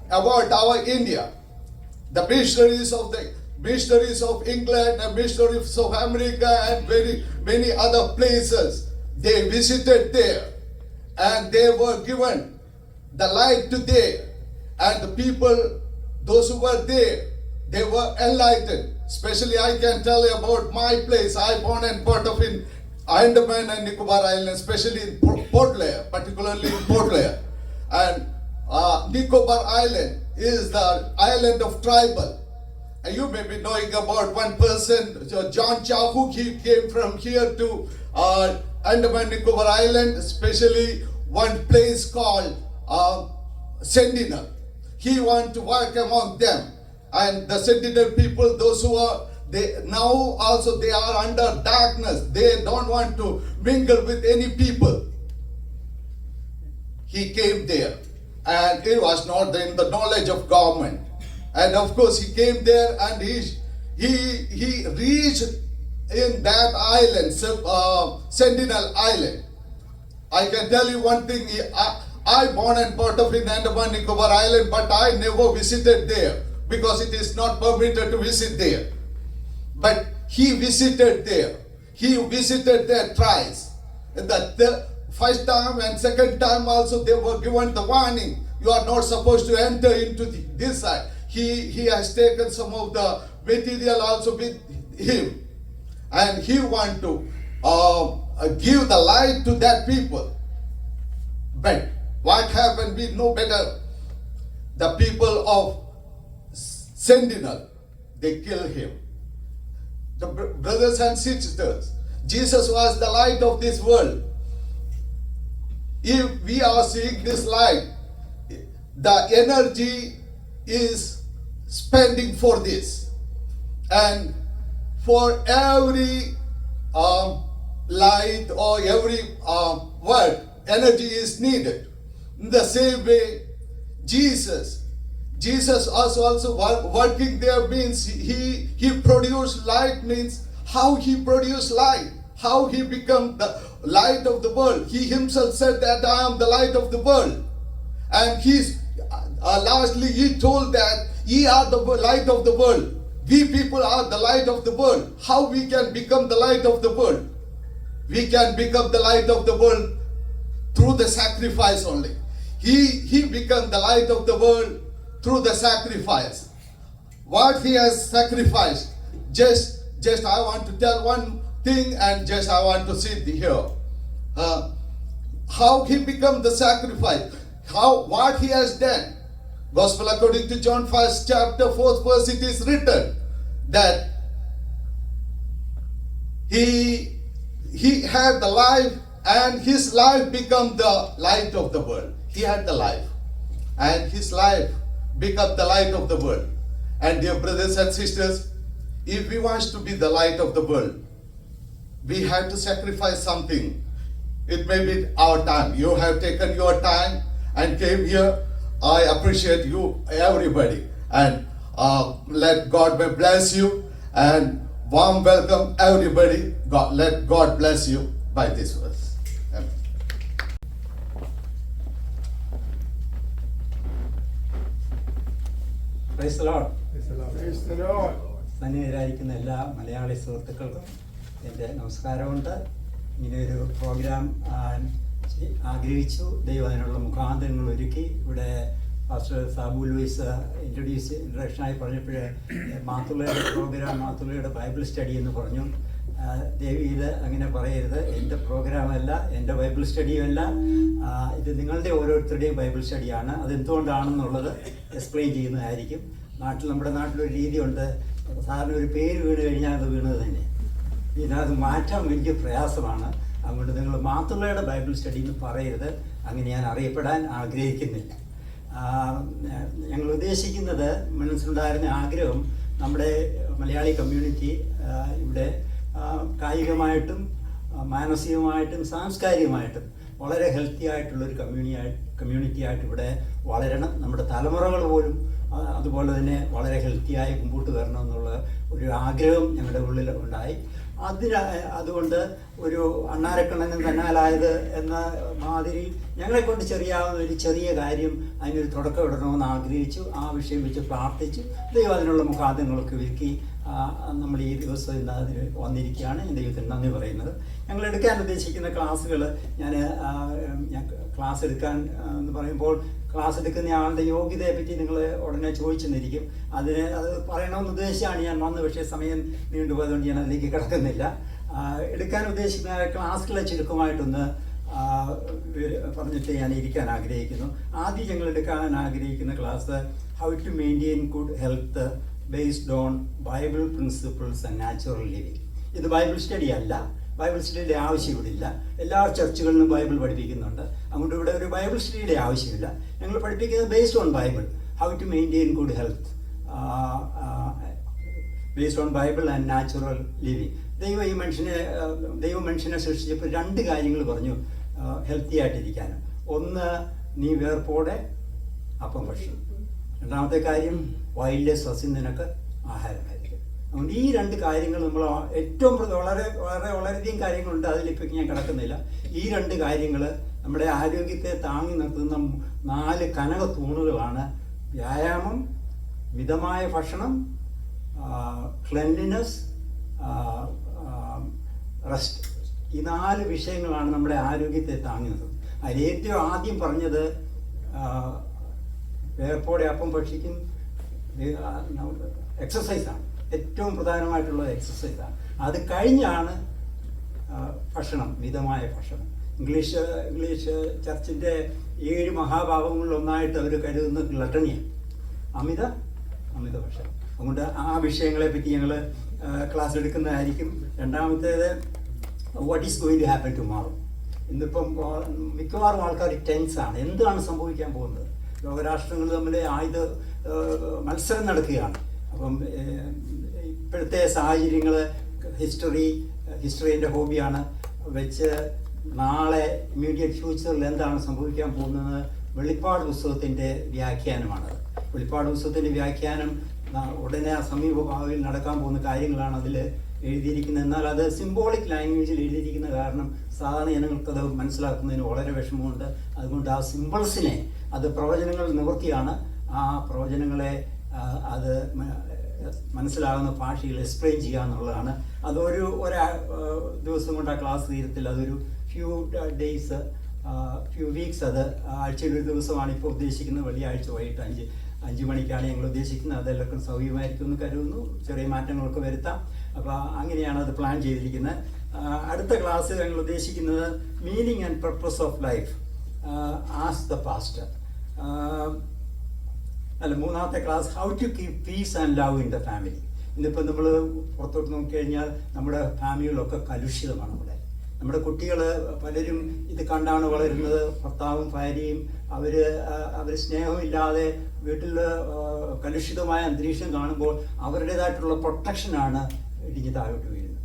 about our India. The missionaries of England and missionaries of America and very many other places, they visited there, and they were given the light to there. And the people, those who were there, they were enlightened. Especially I can tell you about my place. I born and brought up in Andaman and Nicobar Island, especially in Port Blair, particularly in Port Blair. And Nicobar Island is the island of tribal. And you may be knowing about one person, John Chahuk. He came from here to Andaman Nicobar Island, especially one place called Sentinel. He wanted to work among them. And the Sentinel people, those who are, they are under darkness. They don't want to mingle with any people. He came there, and it was not in the knowledge of government. And of course, he came there, and he reached in that island, Sentinel Island. I can tell you one thing. I born and brought up in Andaman Nicobar Island, but I never visited there because it is not permitted to visit there. But he visited there. He visited there twice. The first time and second time also they were given the warning. You are not supposed to enter into this side. he has taken some of the material also with him, and he want to give the light to that people. But what happened? We know better. The people of Sentinel, they kill him. The brothers and sisters, Jesus was the light of this world. If we are seeing this light, the energy is spending for this, and for every light or every word, energy is needed. In the same way, Jesus was also working there, means he produced light, means how he produced light, how he become the light of the world. He himself said that I am the light of the world, and lastly he told that ye are the light of the world. We people are the light of the world. How we can become the light of the world? We can become the light of the world through the sacrifice only. He became the light of the world through the sacrifice. What he has sacrificed, just I want to tell one thing, and just I want to sit here. How he became the sacrifice, what he has done. Gospel according to John 1st chapter 4th verse, it is written that he had the life, and his life became the light of the world. He had the life, and his life became the light of the world. And dear brothers and sisters, if we want to be the light of the world, we have to sacrifice something. It may be our time. You have taken your time and came here. I appreciate you, everybody, and let God bless you, and warm welcome everybody. Let God bless you by this verse. Amen. Praise the Lord. Praise the Lord. സന്നിഹിതരായിരിക്കുന്ന എല്ലാ മലയാളി സുഹൃത്തുക്കൾക്കും എൻ്റെ നമസ്കാരമുണ്ട്. ഇങ്ങനെയൊരു പ്രോഗ്രാം ആഗ്രഹിച്ചു. ദൈവം അതിനുള്ള മുഖാന്തരങ്ങൾ ഒരുക്കി. ഇവിടെ പാസ്റ്റർ സാബു ലൂയിസ് ഇൻട്രഡക്ഷനായി പറഞ്ഞപ്പോൾ മാത്തുള്ളയുടെ പ്രോഗ്രാം, മാത്തുള്ളയുടെ ബൈബിൾ സ്റ്റഡി എന്ന് പറഞ്ഞു. ദേവി ഇത് അങ്ങനെ പറയരുത്. എൻ്റെ പ്രോഗ്രാമല്ല, എൻ്റെ ബൈബിൾ സ്റ്റഡിയുമല്ല, ഇത് നിങ്ങളുടെ ഓരോരുത്തരുടെയും ബൈബിൾ സ്റ്റഡിയാണ്. അതെന്തുകൊണ്ടാണെന്നുള്ളത് എക്സ്പ്ലെയിൻ ചെയ്യുന്നതായിരിക്കും. നമ്മുടെ നാട്ടിലൊരു രീതിയുണ്ട്, സാറിന് ഒരു പേര് വീണ് കഴിഞ്ഞാൽ അത് വീണത് തന്നെ. ഇതിനകത്ത് മാറ്റാൻ വലിയ പ്രയാസമാണ്. അതുകൊണ്ട് നിങ്ങൾ മാത്തുള്ളയുടെ ബൈബിൾ സ്റ്റഡി എന്ന് പറയരുത്. അങ്ങനെ ഞാൻ അറിയപ്പെടാൻ ആഗ്രഹിക്കുന്നില്ല. ഞങ്ങൾ ഉദ്ദേശിക്കുന്നത്, മനസ്സിലുണ്ടായിരുന്ന ആഗ്രഹം, നമ്മുടെ മലയാളി കമ്മ്യൂണിറ്റി ഇവിടെ കായികമായിട്ടും മാനസികമായിട്ടും സാംസ്കാരികമായിട്ടും വളരെ ഹെൽത്തി ആയിട്ടുള്ളൊരു കമ്മ്യൂണിറ്റി ആയിട്ട് ഇവിടെ വളരണം. നമ്മുടെ തലമുറകൾ പോലും അതുപോലെ തന്നെ വളരെ ഹെൽത്തിയായി മുമ്പോട്ട് വരണമെന്നുള്ള ഒരു ആഗ്രഹം ഞങ്ങളുടെ ഉള്ളിൽ ഉണ്ടായി. അതുകൊണ്ട് ഒരു അണ്ണാരക്കണ്ണനും തന്നാലായത് എന്ന മാതിരി ഞങ്ങളെക്കൊണ്ട് ചെയ്യാവുന്ന ഒരു ചെറിയ കാര്യം, അതിനൊരു തുടക്കം ഇടണമെന്ന് ആഗ്രഹിച്ചു. ആ വിഷയം വെച്ച് പ്രാർത്ഥിച്ചു. ദൈവം അതിനുള്ള മുഖാന്തരങ്ങളൊക്കെ ഒരുക്കി നമ്മൾ ഈ ദിവസം ഇന്ന് അതിന് വന്നിരിക്കുകയാണ്. ദൈവത്തിന് നന്ദി പറയുന്നത്. ഞങ്ങൾ എടുക്കാൻ ഉദ്ദേശിക്കുന്ന ക്ലാസ്സുകൾ, ഞാൻ ക്ലാസ് എടുക്കാൻ എന്ന് പറയുമ്പോൾ ക്ലാസ് എടുക്കുന്ന ആളുടെ യോഗ്യതയെ പറ്റി നിങ്ങൾ ഉടനെ ചോദിച്ചെന്നിരിക്കും. അത് പറയണമെന്ന് ഉദ്ദേശിച്ചാണ് ഞാൻ വന്നത്. പക്ഷേ സമയം നീണ്ടുപോയതുകൊണ്ട് ഞാൻ അതിലേക്ക് കിടക്കുന്നില്ല. എടുക്കാൻ ഉദ്ദേശിക്കുന്ന ക്ലാസ്സുകളെ ചുരുക്കമായിട്ടൊന്ന് പറഞ്ഞിട്ട് ഞാൻ ഇരിക്കാൻ ആഗ്രഹിക്കുന്നു. ആദ്യം ഞങ്ങൾ എടുക്കാൻ ആഗ്രഹിക്കുന്ന class how to maintain good health based on Bible principles and natural living. ഇത് ബൈബിൾ സ്റ്റഡി അല്ല, ബൈബിൾ സ്റ്റഡിയുടെ ആവശ്യമില്ല. എല്ലാ ചർച്ചുകളിലും ബൈബിൾ പഠിപ്പിക്കുന്നുണ്ട്. അതുകൊണ്ട് ഇവിടെ ഒരു ബൈബിൾ സ്റ്റഡിയുടെ ആവശ്യമില്ല. ഞങ്ങൾ പഠിപ്പിക്കുന്നത് based on Bible, how to maintain good health based on Bible and natural living. ദൈവം മനുഷ്യനെ സൃഷ്ടിച്ചപ്പോൾ രണ്ട് കാര്യങ്ങൾ പറഞ്ഞു ഹെൽത്തി ആയിട്ടിരിക്കാൻ. ഒന്ന്, നീ വേർപ്പോടെ അപ്പം ഭക്ഷണം. രണ്ടാമത്തെ കാര്യം, വൈൽഡ് സസ്യം നിനക്ക് ആഹാരമായിരിക്കും. അതുകൊണ്ട് ഈ രണ്ട് കാര്യങ്ങൾ നമ്മൾ ഏറ്റവും വളരെയധികം കാര്യങ്ങളുണ്ട്, അതിലിപ്പോൾ ഞാൻ കിടക്കുന്നില്ല. ഈ രണ്ട് കാര്യങ്ങൾ നമ്മുടെ ആരോഗ്യത്തെ താങ്ങി നിർത്തുന്ന 4 കനക തൂണുകളാണ്. വ്യായാമം, മിതമായ ഭക്ഷണം, ക്ലെൻലിനെസ്, റെസ്റ്റ്. ഈ 4 വിഷയങ്ങളാണ് നമ്മുടെ ആരോഗ്യത്തെ താങ്ങി നിർത്തുന്നത്. അതിൽ ഏറ്റവും ആദ്യം പറഞ്ഞത് വേർപ്പോടെ അപ്പം ഭക്ഷിക്കും, എക്സസൈസാണ്, ഏറ്റവും പ്രധാനമായിട്ടുള്ളത് എക്സസൈസാണ്. അത് കഴിഞ്ഞാണ് ഭക്ഷണം, മിതമായ ഭക്ഷണം. ഇംഗ്ലീഷ് ചർച്ചിൻ്റെ 7 മഹാഭാവങ്ങളിലൊന്നായിട്ട് അവർ കരുതുന്നത് ഗ്ലട്ടണിയാണ്, അമിത ഭക്ഷണം. അതുകൊണ്ട് ആ വിഷയങ്ങളെ പറ്റി ഞങ്ങൾ ക്ലാസ് എടുക്കുന്നതായിരിക്കും. രണ്ടാമത്തേത് what is going to happen tomorrow. ഇന്നിപ്പം മിക്കവാറും ആൾക്കാർ ടെൻസാണ്, എന്താണ് സംഭവിക്കാൻ പോകുന്നത്. ലോകരാഷ്ട്രങ്ങൾ തമ്മിൽ ആയുധ മത്സരം നടക്കുകയാണ്. അപ്പം ഇപ്പോഴത്തെ സാഹചര്യങ്ങൾ ഹിസ്റ്ററിൻ്റെ ഹോബിയാണ് വെച്ച് നാളെ ഇമ്മീഡിയറ്റ് ഫ്യൂച്ചറിൽ എന്താണ് സംഭവിക്കാൻ പോകുന്നത്. വെളിപ്പാട് പുസ്തകത്തിൻ്റെ വ്യാഖ്യാനമാണത്. വെളിപ്പാട് പുസ്തകത്തിൻ്റെ വ്യാഖ്യാനം ഉടനെ സമീപഭാവിയിൽ നടക്കാൻ പോകുന്ന കാര്യങ്ങളാണ് അതിൽ എഴുതിയിരിക്കുന്നത്. എന്നാൽ അത് സിംബോളിക് ലാംഗ്വേജിൽ എഴുതിയിരിക്കുന്ന കാരണം സാധാരണ ജനങ്ങൾക്കത് മനസ്സിലാക്കുന്നതിന് വളരെ വിഷമമുണ്ട്. അതുകൊണ്ട് ആ സിമ്പിൾസിനെ, അത് പ്രവചനങ്ങൾ നിവൃത്തിയാണ്, ആ പ്രവചനങ്ങളെ അത് മനസ്സിലാകുന്ന ഭാഷയിൽ എക്സ്പ്ലെയിൻ ചെയ്യുക എന്നുള്ളതാണ്. അതൊരു ദിവസം കൊണ്ട് ആ ക്ലാസ് തീരത്തില്ല. അതൊരു ഫ്യൂ വീക്സ്, അത് ആഴ്ചയിൽ ഒരു ദിവസമാണ് ഇപ്പോൾ ഉദ്ദേശിക്കുന്നത്. വെള്ളിയാഴ്ച വൈകിട്ട് 5 മണിക്കാണ് ഞങ്ങൾ ഉദ്ദേശിക്കുന്നത്. അതെല്ലാവർക്കും സൗകര്യമായിരിക്കും എന്ന് കരുതുന്നു. ചെറിയ മാറ്റങ്ങളൊക്കെ വരുത്താം. അപ്പോൾ അങ്ങനെയാണ് അത് പ്ലാൻ ചെയ്തിരിക്കുന്നത്. അടുത്ത ക്ലാസ് ഞങ്ങൾ ഉദ്ദേശിക്കുന്നത് meaning and purpose of life, as the pastor. മൂന്നാമത്തെ class how to keep peace and love in the family. ഇന്നിപ്പോൾ നമ്മൾ പുറത്തോട്ട് നോക്കിക്കഴിഞ്ഞാൽ നമ്മുടെ ഫാമിലികളൊക്കെ കലുഷിതമാണ്. നമ്മുടെ കുട്ടികൾ പലരും ഇത് കണ്ടാണ് വളരുന്നത്. ഭർത്താവും ഭാര്യയും അവർ സ്നേഹമില്ലാതെ വീട്ടിൽ കലുഷിതമായ അന്തരീക്ഷം കാണുമ്പോൾ അവരുടേതായിട്ടുള്ള പ്രൊട്ടക്ഷനാണ് ഇടിഞ്ഞ് താഴോട്ട് വീഴുന്നത്.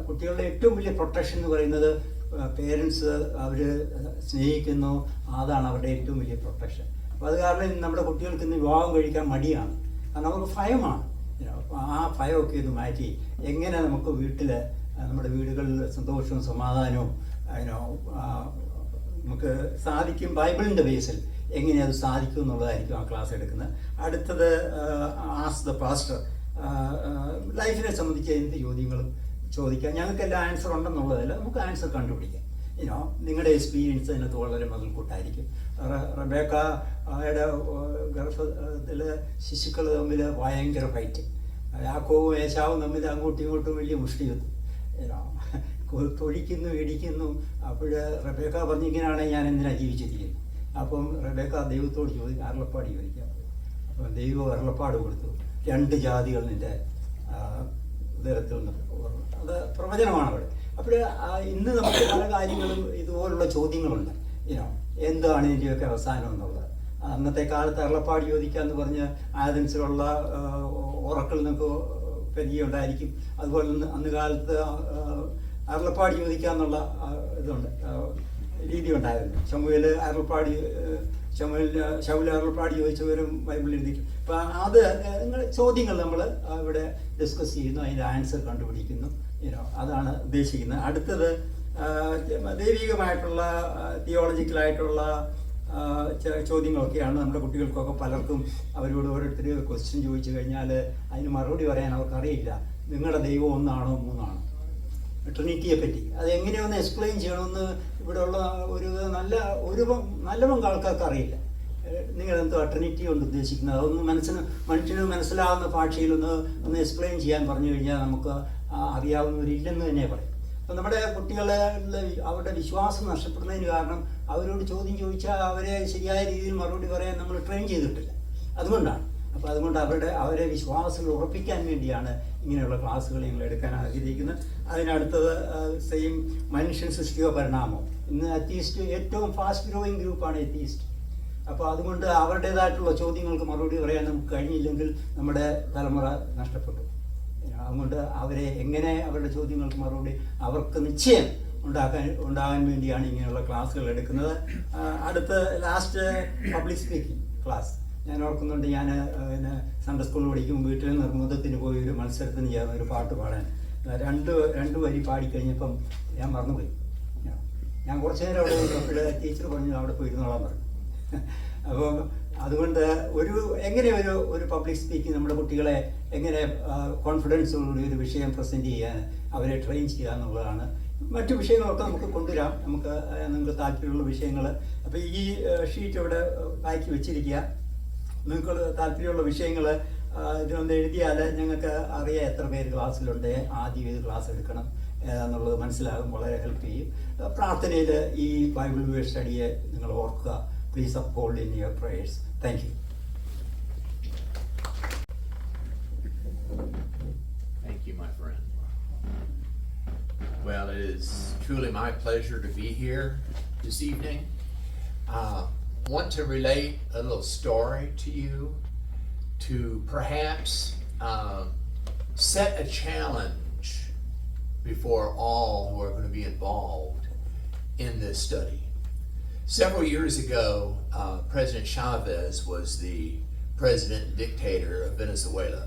കുട്ടികളുടെ ഏറ്റവും വലിയ പ്രൊട്ടക്ഷൻ എന്ന് പറയുന്നത് പേരൻസ് അവർ സ്നേഹിക്കുന്നു, അതാണ് അവരുടെ ഏറ്റവും വലിയ പ്രൊട്ടക്ഷൻ. അപ്പോൾ അത് കാരണം നമ്മുടെ കുട്ടികൾക്ക് ഇന്ന് വിവാഹം കഴിക്കാൻ മടിയാണ്. കാരണം അവർക്ക് ഭയമാണ്. ആ ഭയമൊക്കെ ഇത് മാറ്റി എങ്ങനെ നമുക്ക് നമ്മുടെ വീടുകളിൽ സന്തോഷവും സമാധാനവും നമുക്ക് സാധിക്കും, ബൈബിളിൻ്റെ ബേസിൽ എങ്ങനെ അത് സാധിക്കും എന്നുള്ളതായിരിക്കും ആ ക്ലാസ് എടുക്കുന്നത്. അടുത്തത് ആസ് ദ പാസ്റ്റർ. ലൈഫിനെ സംബന്ധിച്ച് എന്ത് ചോദ്യങ്ങളും ചോദിക്കാം. ഞങ്ങൾക്കെല്ലാം ആൻസർ ഉണ്ടെന്നുള്ളതല്ല, നമുക്ക് ആൻസർ കണ്ടുപിടിക്കാം. നിങ്ങളുടെ എക്സ്പീരിയൻസ് അതിനകത്ത് വളരെ മുതൽക്കൂട്ടായിരിക്കും. റബേക്കയുടെ ഗർഭത്തിൽ ശിശുക്കൾ തമ്മിൽ ഭയങ്കര ഫൈറ്റ്, യാക്കോബും ഏശാവും തമ്മിൽ അങ്ങോട്ടും ഇങ്ങോട്ടും വലിയ മുഷ്ടിയുദ്ധം, തൊഴിക്കുന്നു ഇടിക്കുന്നു. അപ്പോൾ റബേക്ക പറഞ്ഞു, ഇങ്ങനെയാണെങ്കിൽ ഞാൻ എന്തിനാണ് ജീവിച്ചിരിക്കുന്നത്. അപ്പം റബേക്ക ദൈവത്തോട് അരുളപ്പാട് ചോദിക്കാം. അപ്പം ദൈവം അരുളപ്പാട് കൊടുത്തു, 2 ജാതികൾ നിൻ്റെ ഉദരത്തിൽ നിന്ന്. അത് പ്രവചനമാണ് അവിടെ. അപ്പോൾ ഇന്ന് നമുക്ക് പല കാര്യങ്ങളും ഇതുപോലുള്ള ചോദ്യങ്ങളുണ്ട്. എന്താണ് ഇതിൻ്റെയൊക്കെ അവസാനം എന്നുള്ളത്. അന്നത്തെ കാലത്ത് അരുളപ്പാട് ചോദിക്കാന്ന് പറഞ്ഞ് ആദൻസിലുള്ള ഉറക്കിൽ നിന്നൊക്കെ പരിചയമുണ്ടായിരിക്കും. അതുപോലെ അന്ന് കാലത്ത് അരുളപ്പാട് ചോദിക്കാന്നുള്ള ഇതുണ്ട്, രീതി ഉണ്ടായിരുന്നു. ശമൂവേൽ അരുളപ്പാട് ചോദിച്ചവരും ബൈബിളിൽ എഴുതിയിട്ടുണ്ട്. അപ്പം അത് ചോദ്യങ്ങൾ നമ്മൾ ഇവിടെ ഡിസ്കസ് ചെയ്യുന്നു, അതിൻ്റെ ആൻസർ കണ്ടുപിടിക്കുന്നു. അതാണ് ഉദ്ദേശിക്കുന്നത്. അടുത്തത് ദൈവികമായിട്ടുള്ള തിയോളജിക്കലായിട്ടുള്ള ചോദ്യങ്ങളൊക്കെയാണ്. നമ്മുടെ കുട്ടികൾക്കൊക്കെ പലർക്കും അവരോട് ഓരോരുത്തർ ക്വസ്റ്റ്യൻ ചോദിച്ചു കഴിഞ്ഞാൽ അതിന് മറുപടി പറയാൻ അവർക്കറിയില്ല. നിങ്ങളുടെ ദൈവം 1 ആണോ 3 ആണോ, ട്രിനിറ്റിയെ പറ്റി അതെങ്ങനെയൊന്ന് എക്സ്പ്ലെയിൻ ചെയ്യണമെന്ന് ഇവിടെയുള്ള ഒരു നല്ല പങ്ക് ആൾക്കാർക്ക് അറിയില്ല. നിങ്ങളെന്തോ ട്രിനിറ്റി കൊണ്ട് ഉദ്ദേശിക്കുന്നത് അതൊന്ന് മനുഷ്യന് മനസ്സിലാവുന്ന ഭാഷയിലൊന്ന് എക്സ്പ്ലെയിൻ ചെയ്യാൻ പറഞ്ഞു കഴിഞ്ഞാൽ നമുക്ക് അറിയാവുന്നവരില്ലെന്ന് തന്നെ പറയും. അപ്പം നമ്മുടെ കുട്ടികളെ അവരുടെ വിശ്വാസം നഷ്ടപ്പെടുന്നതിന് കാരണം അവരോട് ചോദ്യം ചോദിച്ചാൽ അവരെ ശരിയായ രീതിയിൽ മറുപടി പറയാൻ നമ്മൾ ട്രെയിൻ ചെയ്തിട്ടില്ല. അതുകൊണ്ടാണ്. അപ്പോൾ അതുകൊണ്ട് അവരെ വിശ്വാസത്തിൽ ഉറപ്പിക്കാൻ വേണ്ടിയാണ് ഇങ്ങനെയുള്ള ക്ലാസ്സുകൾ ഞങ്ങൾ എടുക്കാൻ ആഗ്രഹിക്കുന്നത്. അതിനടുത്തത് സെയിം മനുഷ്യൻ സൃഷ്ടിയോ പരിണാമോ. ഇന്ന് അത്തീസ്റ്റ് ഏറ്റവും ഫാസ്റ്റ് ഗ്രോയിങ് ഗ്രൂപ്പാണ് എത്തീസ്റ്റ്. അപ്പോൾ അതുകൊണ്ട് അവരുടേതായിട്ടുള്ള ചോദ്യങ്ങൾക്ക് മറുപടി പറയാൻ നമുക്ക് കഴിഞ്ഞില്ലെങ്കിൽ നമ്മുടെ തലമുറ നഷ്ടപ്പെട്ടു. അതുകൊണ്ട് എങ്ങനെ അവരുടെ ചോദ്യങ്ങൾക്ക് മറുപടി അവർക്ക് നിശ്ചയം ഉണ്ടാകാൻ വേണ്ടിയാണ് ഇങ്ങനെയുള്ള ക്ലാസ്സുകൾ എടുക്കുന്നത്. അടുത്ത ലാസ്റ്റ് പബ്ലിക് സ്പീക്കിംഗ് ക്ലാസ്. ഞാൻ ഓർക്കുന്നുണ്ട്, ഞാൻ സൺഡേ സ്കൂളിൽ പഠിക്കുമ്പോൾ വീട്ടിൽ നിർബന്ധത്തിന് പോയി ഒരു മത്സരത്തിന് ചേർന്ന് ഒരു പാട്ട് പാടാൻ രണ്ട് വരി പാടിക്കഴിഞ്ഞപ്പം ഞാൻ മറന്നുപോയി. ഞാൻ കുറച്ച് നേരം അവിടെ പോയപ്പോൾ ടീച്ചർ പറഞ്ഞു അവിടെ പോയി ഇരുന്നോളാൻ പറഞ്ഞു. അപ്പം അതുകൊണ്ട് എങ്ങനെ ഒരു പബ്ലിക് സ്പീക്കിംഗ് നമ്മുടെ കുട്ടികളെ എങ്ങനെ കോൺഫിഡൻസോടുകൂടി ഒരു വിഷയം പ്രസൻറ്റ് ചെയ്യാൻ അവരെ ട്രെയിൻ ചെയ്യുക എന്നുള്ളതാണ്. മറ്റു വിഷയങ്ങളൊക്കെ നമുക്ക് കൊണ്ടുവരാം, നിങ്ങൾക്ക് താല്പര്യമുള്ള വിഷയങ്ങൾ. അപ്പോൾ ഈ ഷീറ്റ് ഇവിടെ ആക്കി വെച്ചിരിക്കുക. നിങ്ങൾക്ക് താല്പര്യമുള്ള വിഷയങ്ങൾ ഇതിനൊന്ന് എഴുതിയാൽ ഞങ്ങൾക്ക് അറിയാം എത്ര പേര് ക്ലാസ്സിലുണ്ട്, ആദ്യം ഏത് ക്ലാസ് എടുക്കണം എന്നുള്ളത് മനസ്സിലാകും, വളരെ ഹെൽപ്പ് ചെയ്യും. പ്രാർത്ഥനയിൽ ഈ ബൈബിൾ വേഴ്സ് സ്റ്റഡിയെ നിങ്ങൾ ഓർക്കുക. Please uphold in your prayers. Thank you. Thank you, my friend. Well, it is truly my pleasure to be here this evening. Want to relate a little story to you to perhaps set a challenge before all who are going to be involved in this study. Several years ago, President Chavez was the president and dictator of Venezuela.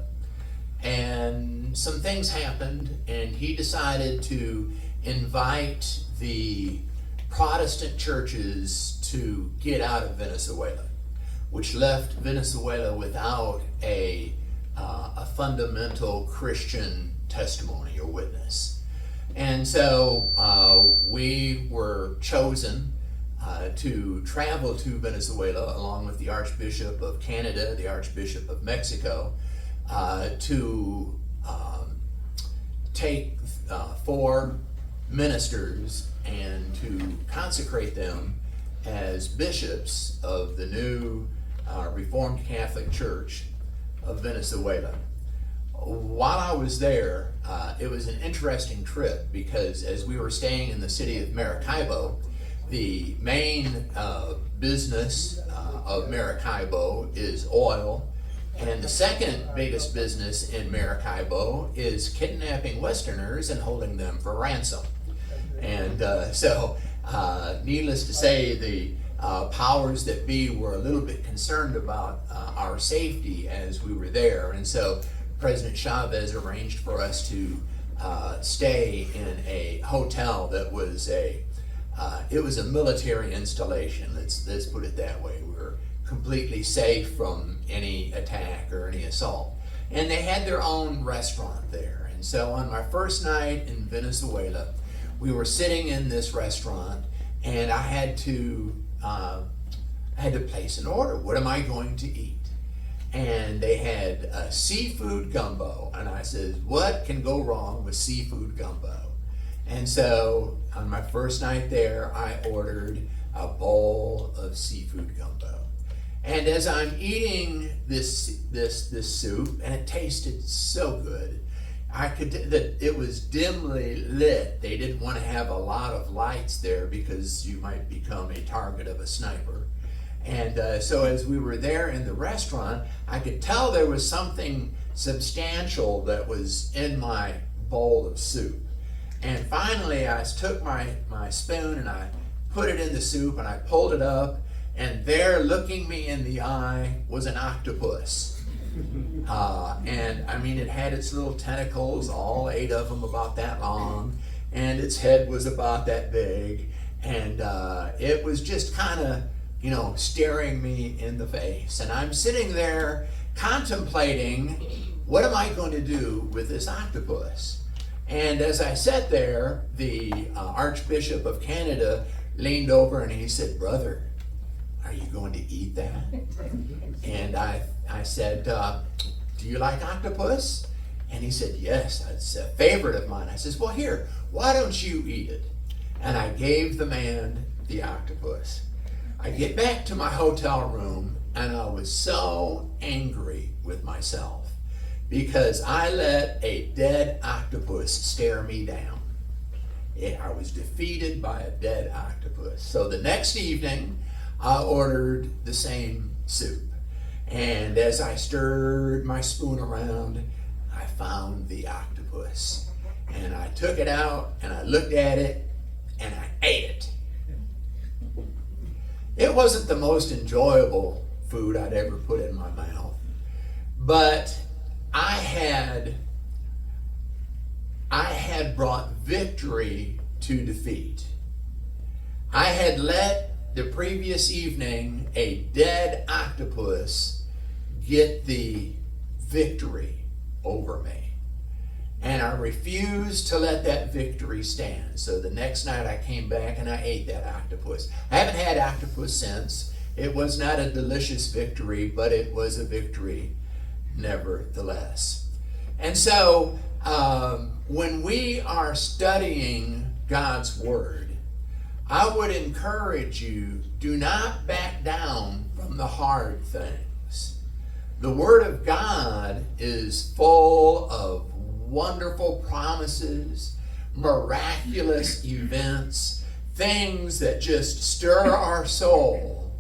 And some things happened, and he decided to invite the Protestant churches to get out of Venezuela, which left Venezuela without a fundamental Christian testimony or witness. And so we were chosen to travel to Venezuela along with the Archbishop of Canada, the Archbishop of Mexico, to take 4 ministers and to consecrate them as bishops of the new Reformed Catholic Church of Venezuela. While I was there, it was an interesting trip because as we were staying in the city of Maracaibo, the main business of Maracaibo is oil. And the second biggest business in Maracaibo is kidnapping Westerners and holding them for ransom. And so, needless to say, the powers that be were a little bit concerned about our safety as we were there. And so, President Chavez arranged for us to stay in a hotel that was it was a military installation. Let's put it that way. We were completely safe from any attack or any assault. And they had their own restaurant there. And so on my first night in Venezuela, we were sitting in this restaurant, and I had to place an order. What am I going to eat? And they had seafood gumbo. And I said, what can go wrong with seafood gumbo? And so on my first night there, I ordered a bowl of seafood gumbo. And as I'm eating this soup, and it tasted so good, I could that it was dimly lit. They didn't want to have a lot of lights there because you might become a target of a sniper. And so as we were there in the restaurant, I could tell there was something substantial that was in my bowl of soup. And finally, I took my spoon and I put it in the soup and I pulled it up. And there, looking me in the eye, was an octopus. And I mean, it had its little tentacles, all 8 of them about that long, and its head was about that big. And it was just kind of, staring me in the face. And I'm sitting there contemplating, what am I going to do with this octopus? And as I sat there, the Archbishop of Canada leaned over and he said, "Brother, are you going to eat that?" And I said, "Do you like octopus?" And he said, "Yes, it's a favorite of mine." I says, "Well, here, why don't you eat it?" And I gave the man the octopus. I get back to my hotel room and I was so angry with myself because I let a dead octopus stare me down. I was defeated by a dead octopus. So the next evening, I ordered the same soup. And as I stirred my spoon around, I found the octopus. And I took it out and I looked at it and I ate it. It wasn't the most enjoyable food I'd ever put in my mouth, but I had brought victory to defeat. I had let the previous evening a dead octopus get the victory over me. And I refused to let that victory stand. So the next night I came back and I ate that octopus. I haven't had octopus since. It was not a delicious victory, but it was a victory nevertheless. And so, when we are studying God's Word, I would encourage you, do not back down from the hard things. The Word of God is full of wonderful promises, miraculous events, things that just stir our soul.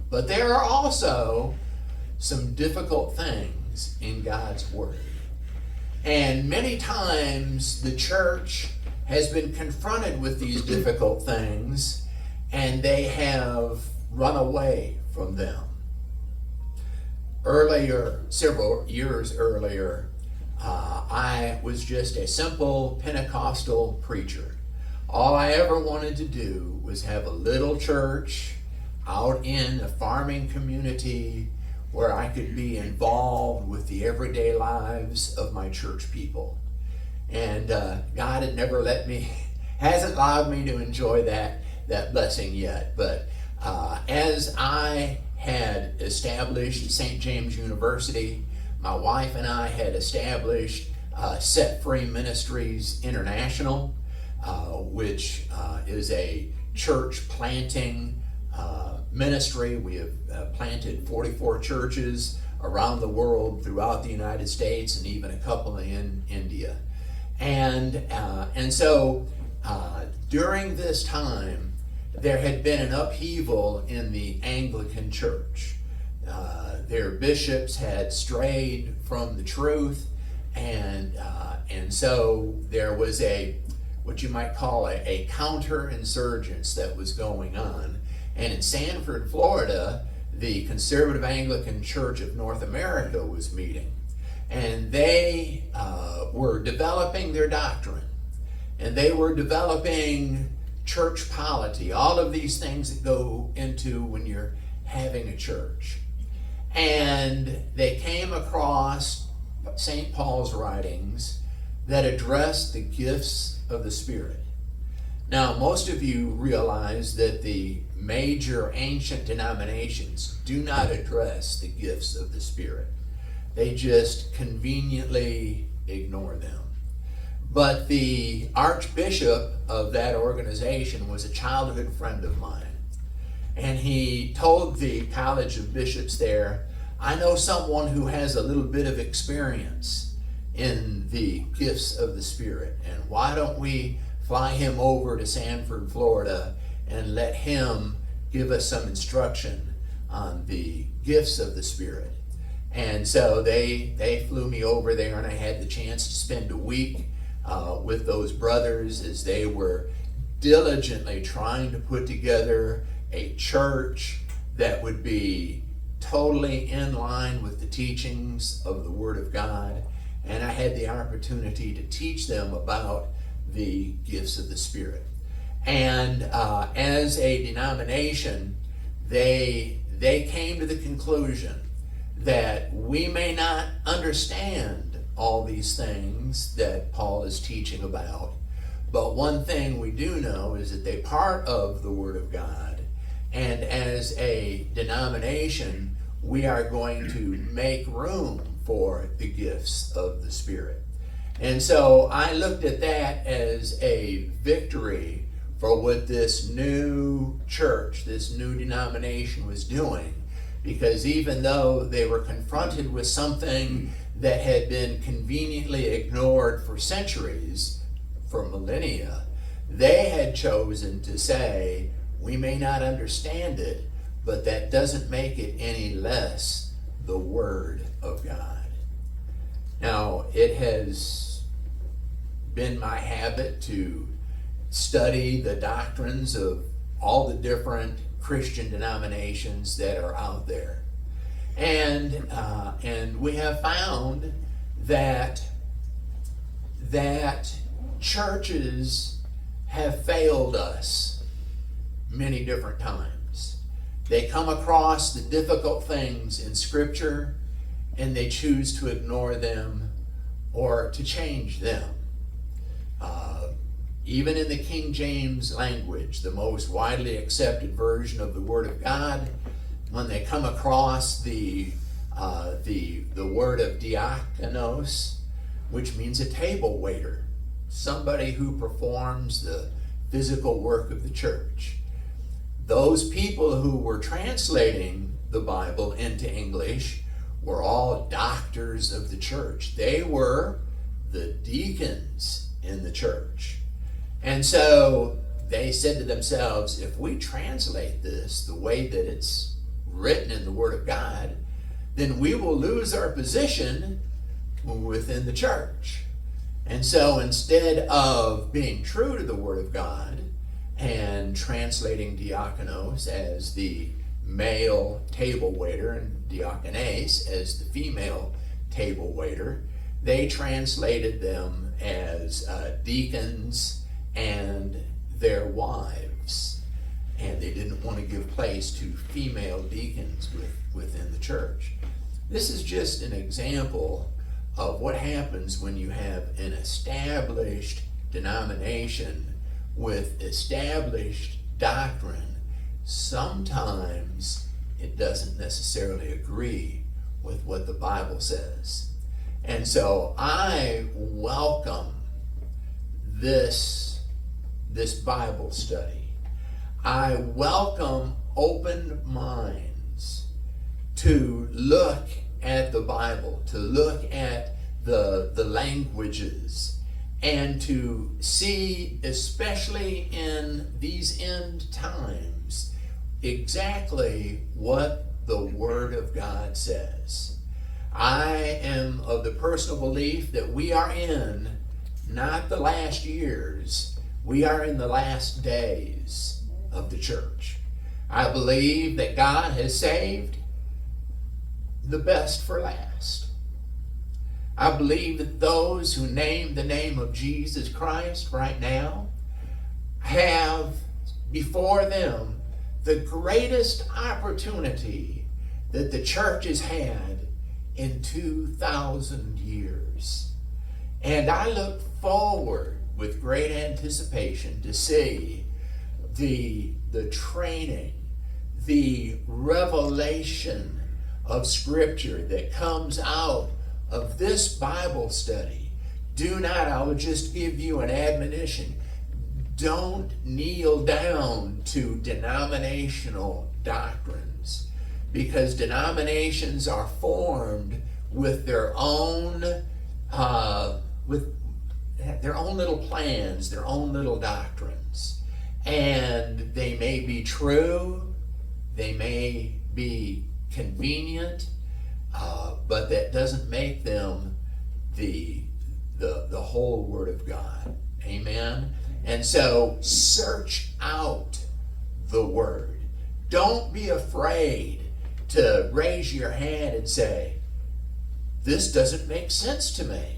But there are also some difficult things in God's Word. And many times the church has been confronted with these difficult things, and they have run away from them. Earlier, several years earlier, I was just a simple Pentecostal preacher. All I ever wanted to do was have a little church out in a farming community where I could be involved with the everyday lives of my church people. And God had never hasn't allowed me to enjoy that blessing yet. But as I had established St. James University, my wife and I had established Set Free Ministries International, which is a church planting ministry. We have planted 44 churches around the world, throughout the United States, and even a couple in India. And so during this time, there had been an upheaval in the Anglican Church. Their bishops had strayed from the truth, and so there was what you might call a counterinsurgence that was going on. And in Sanford, Florida, the Conservative Anglican Church of North America was meeting. And they were developing their doctrine. And they were developing church polity, all of these things that go into when you're having a church. And they came across St. Paul's writings that addressed the gifts of the Spirit. Now, most of you realize that the major ancient denominations do not address the gifts of the Spirit. They just conveniently ignore them. But the archbishop of that organization was a childhood friend of mine. And he told the College of Bishops there, I know someone who has a little bit of experience in the gifts of the Spirit. And why don't we fly him over to Sanford, Florida, and let him give us some instruction on the gifts of the Spirit. And so they flew me over there, and I had the chance to spend a week with those brothers as they were diligently trying to put together a church that would be totally in line with the teachings of the Word of God. And I had the opportunity to teach them about the gifts of the Spirit. And as a denomination, they came to the conclusion that we may not understand all these things that Paul is teaching about, but one thing we do know is that they're part of the Word of God, and as a denomination, we are going to make room for the gifts of the Spirit. And so I looked at that as a victory for what this new church, this new denomination was doing, because even though they were confronted with something that had been conveniently ignored for centuries, for millennia, they had chosen to say, we may not understand it, but that doesn't make it any less the Word of God. Now, it has been my habit to study the doctrines of all the different Christian denominations that are out there. And we have found that churches have failed us many different times. They come across the difficult things in Scripture and they choose to ignore them or to change them. even in the King James language, the most widely accepted version of the Word of God, when they come across the word of diakonos, which means a table waiter, somebody who performs the physical work of the church. Those people who were translating the Bible into English were all doctors of the church. They were the deacons in the church. And so they said to themselves, if we translate this the way that it's written in the Word of God, then we will lose our position within the church. And so instead of being true to the Word of God and translating diakonos as the male table waiter and diakonés as the female table waiter, they translated them as deacons and their wives. And they didn't want to give place to female deacons within the church. This is just an example of what happens when you have an established denomination with established doctrine. Sometimes it doesn't necessarily agree with what the Bible says. And so I welcome this Bible study. I welcome open minds to look at the Bible, to look at the languages, and to see, especially in these end times, exactly what the Word of God says. I am of the personal belief that we are in not the last years, we are in the last days of the church. I believe that God has saved the best for last. I believe that those who name the name of Jesus Christ right now have before them the greatest opportunity that the church has had in 2,000 years. And I look forward with great anticipation to see the training, the revelation of Scripture that comes out of this Bible study. I will just give you an admonition. Don't kneel down to denominational doctrines, because denominations are formed with their own little plans, their own little doctrines. And they may be true, they may be convenient, but that doesn't make them the whole Word of God. Amen? And so search out the Word. Don't be afraid to raise your hand and say, this doesn't make sense to me.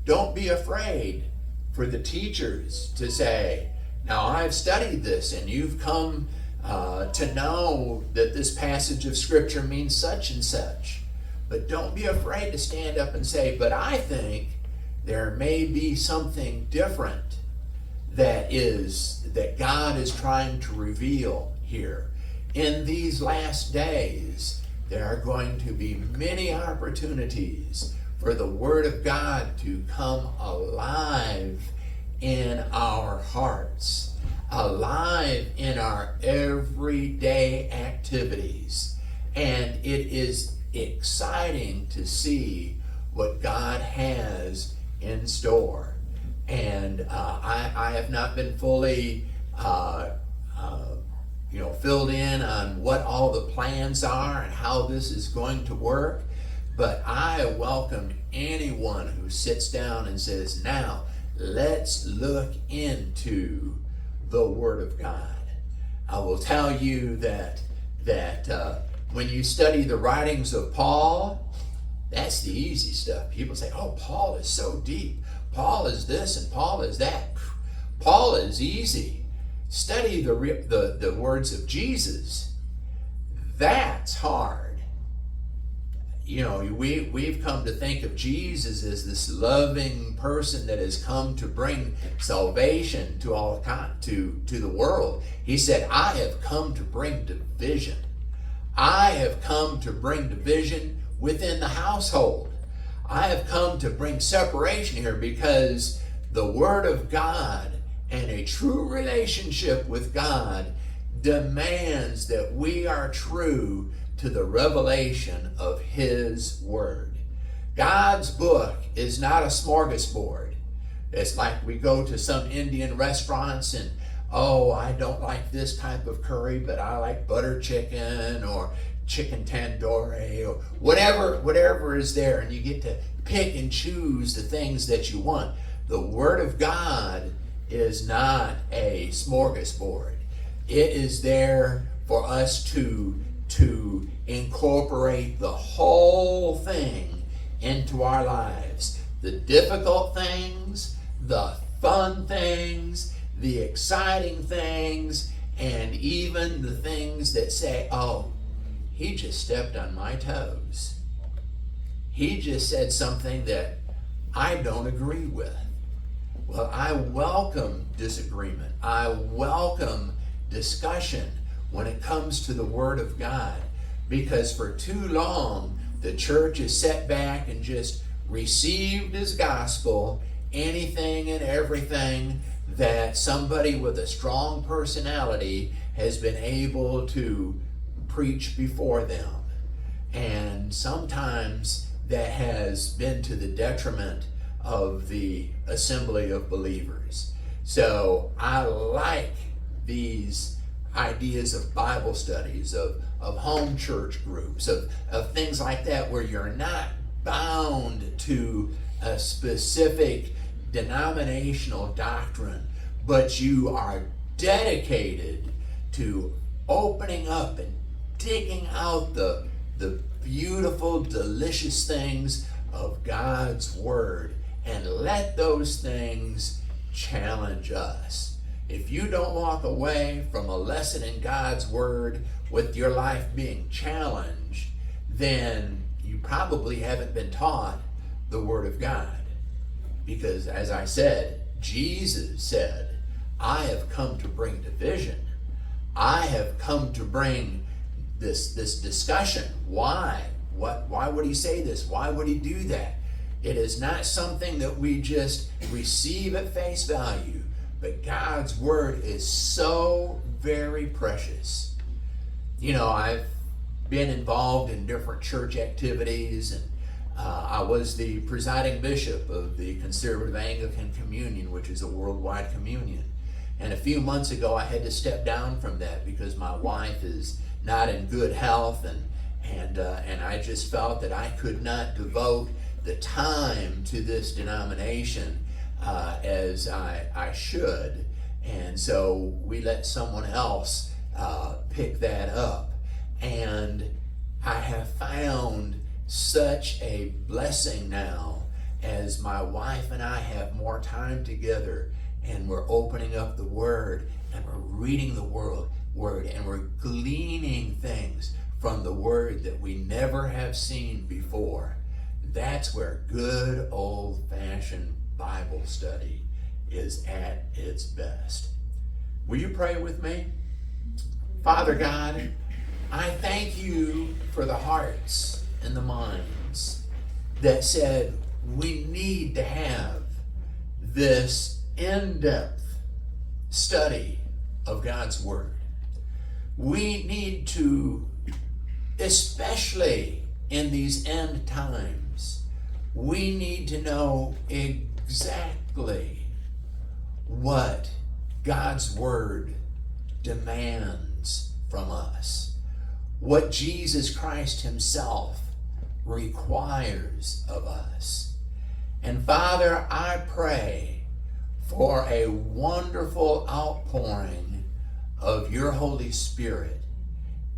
Don't be afraid for the teachers to say, now I've studied this and you've come to know that this passage of Scripture means such and such. But don't be afraid to stand up and say, but I think there may be something different that God is trying to reveal here. In these last days, there are going to be many opportunities for the Word of God to come alive in our hearts, alive in our everyday activities. And it is exciting to see what God has in store. And I have not been fully filled in on what all the plans are and how this is going to work, but I welcome anyone who sits down and says, now let's look into the Word of God. I will tell you that when you study the writings of Paul, that's the easy stuff. People say, oh, Paul is so deep. Paul is this and Paul is that. Paul is easy. Study the words of Jesus. That's hard. we've come to think of Jesus as this loving person that has come to bring salvation to to the world. He said, I have come to bring division. I have come to bring division within the household. I have come to bring separation here because the Word of God and a true relationship with God demands that we are true to the revelation of His Word. God's book is not a smorgasbord. It's like we go to some Indian restaurants and, oh, I don't like this type of curry, but I like butter chicken or chicken tandoori or whatever is there, and you get to pick and choose the things that you want. The Word of God is not a smorgasbord. It is there for us to incorporate the whole thing into our lives. The difficult things, the fun things, the exciting things, and even the things that say, oh, he just stepped on my toes. He just said something that I don't agree with. Well, I welcome disagreement. I welcome discussion when it comes to the Word of God, because for too long the church has sat back and just received as gospel anything and everything that somebody with a strong personality has been able to preach before them. And sometimes that has been to the detriment of the assembly of believers. So I like these ideas of Bible studies, of home church groups, of things like that, where you're not bound to a specific denominational doctrine, but you are dedicated to opening up and digging out the beautiful, delicious things of God's Word, and let those things challenge us. If you don't walk away from a lesson in God's Word with your life being challenged, then you probably haven't been taught the Word of God. Because as I said, Jesus said, I have come to bring division. I have come to bring this discussion. Why? Why would he say this? Why would he do that? It is not something that we just receive at face value, but God's Word is so very precious. I've been involved in different church activities, and I was the presiding bishop of the Conservative Anglican Communion, which is a worldwide communion. And a few months ago, I had to step down from that because my wife is not in good health, and I just felt that I could not devote the time to this denomination as I should. And so we let someone else pick that up. And I have found such a blessing now as my wife and I have more time together, and we're opening up the Word, and we're reading the Word, and we're gleaning things from the Word that we never have seen before. That's where good old-fashioned Bible study is at its best. Will you pray with me? Father God, I thank you for the hearts and the minds that said we need to have this in-depth study of God's Word. We need to, especially in these end times, we need to know exactly what God's Word demands from us, what Jesus Christ Himself requires of us. And Father, I pray for a wonderful outpouring of your Holy Spirit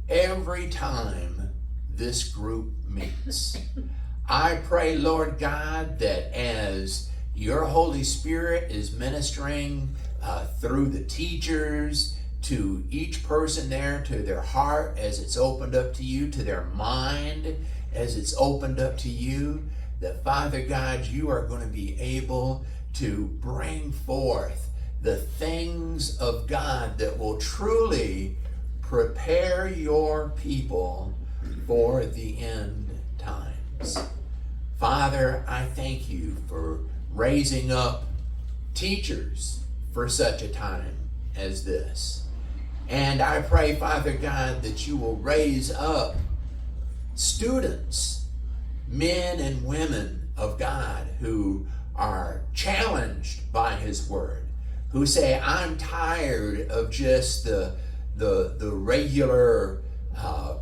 every time this group meets. I pray, Lord God, that as your Holy Spirit is ministering through the teachers to each person there, to their heart as it's opened up to you, to their mind as it's opened up to you, that Father God, you are going to be able to bring forth the things of God that will truly prepare your people for the end times. Father, I thank you for raising up teachers for such a time as this. And I pray, Father God, that you will raise up students, men and women of God who are challenged by his word, who say, I'm tired of just the regular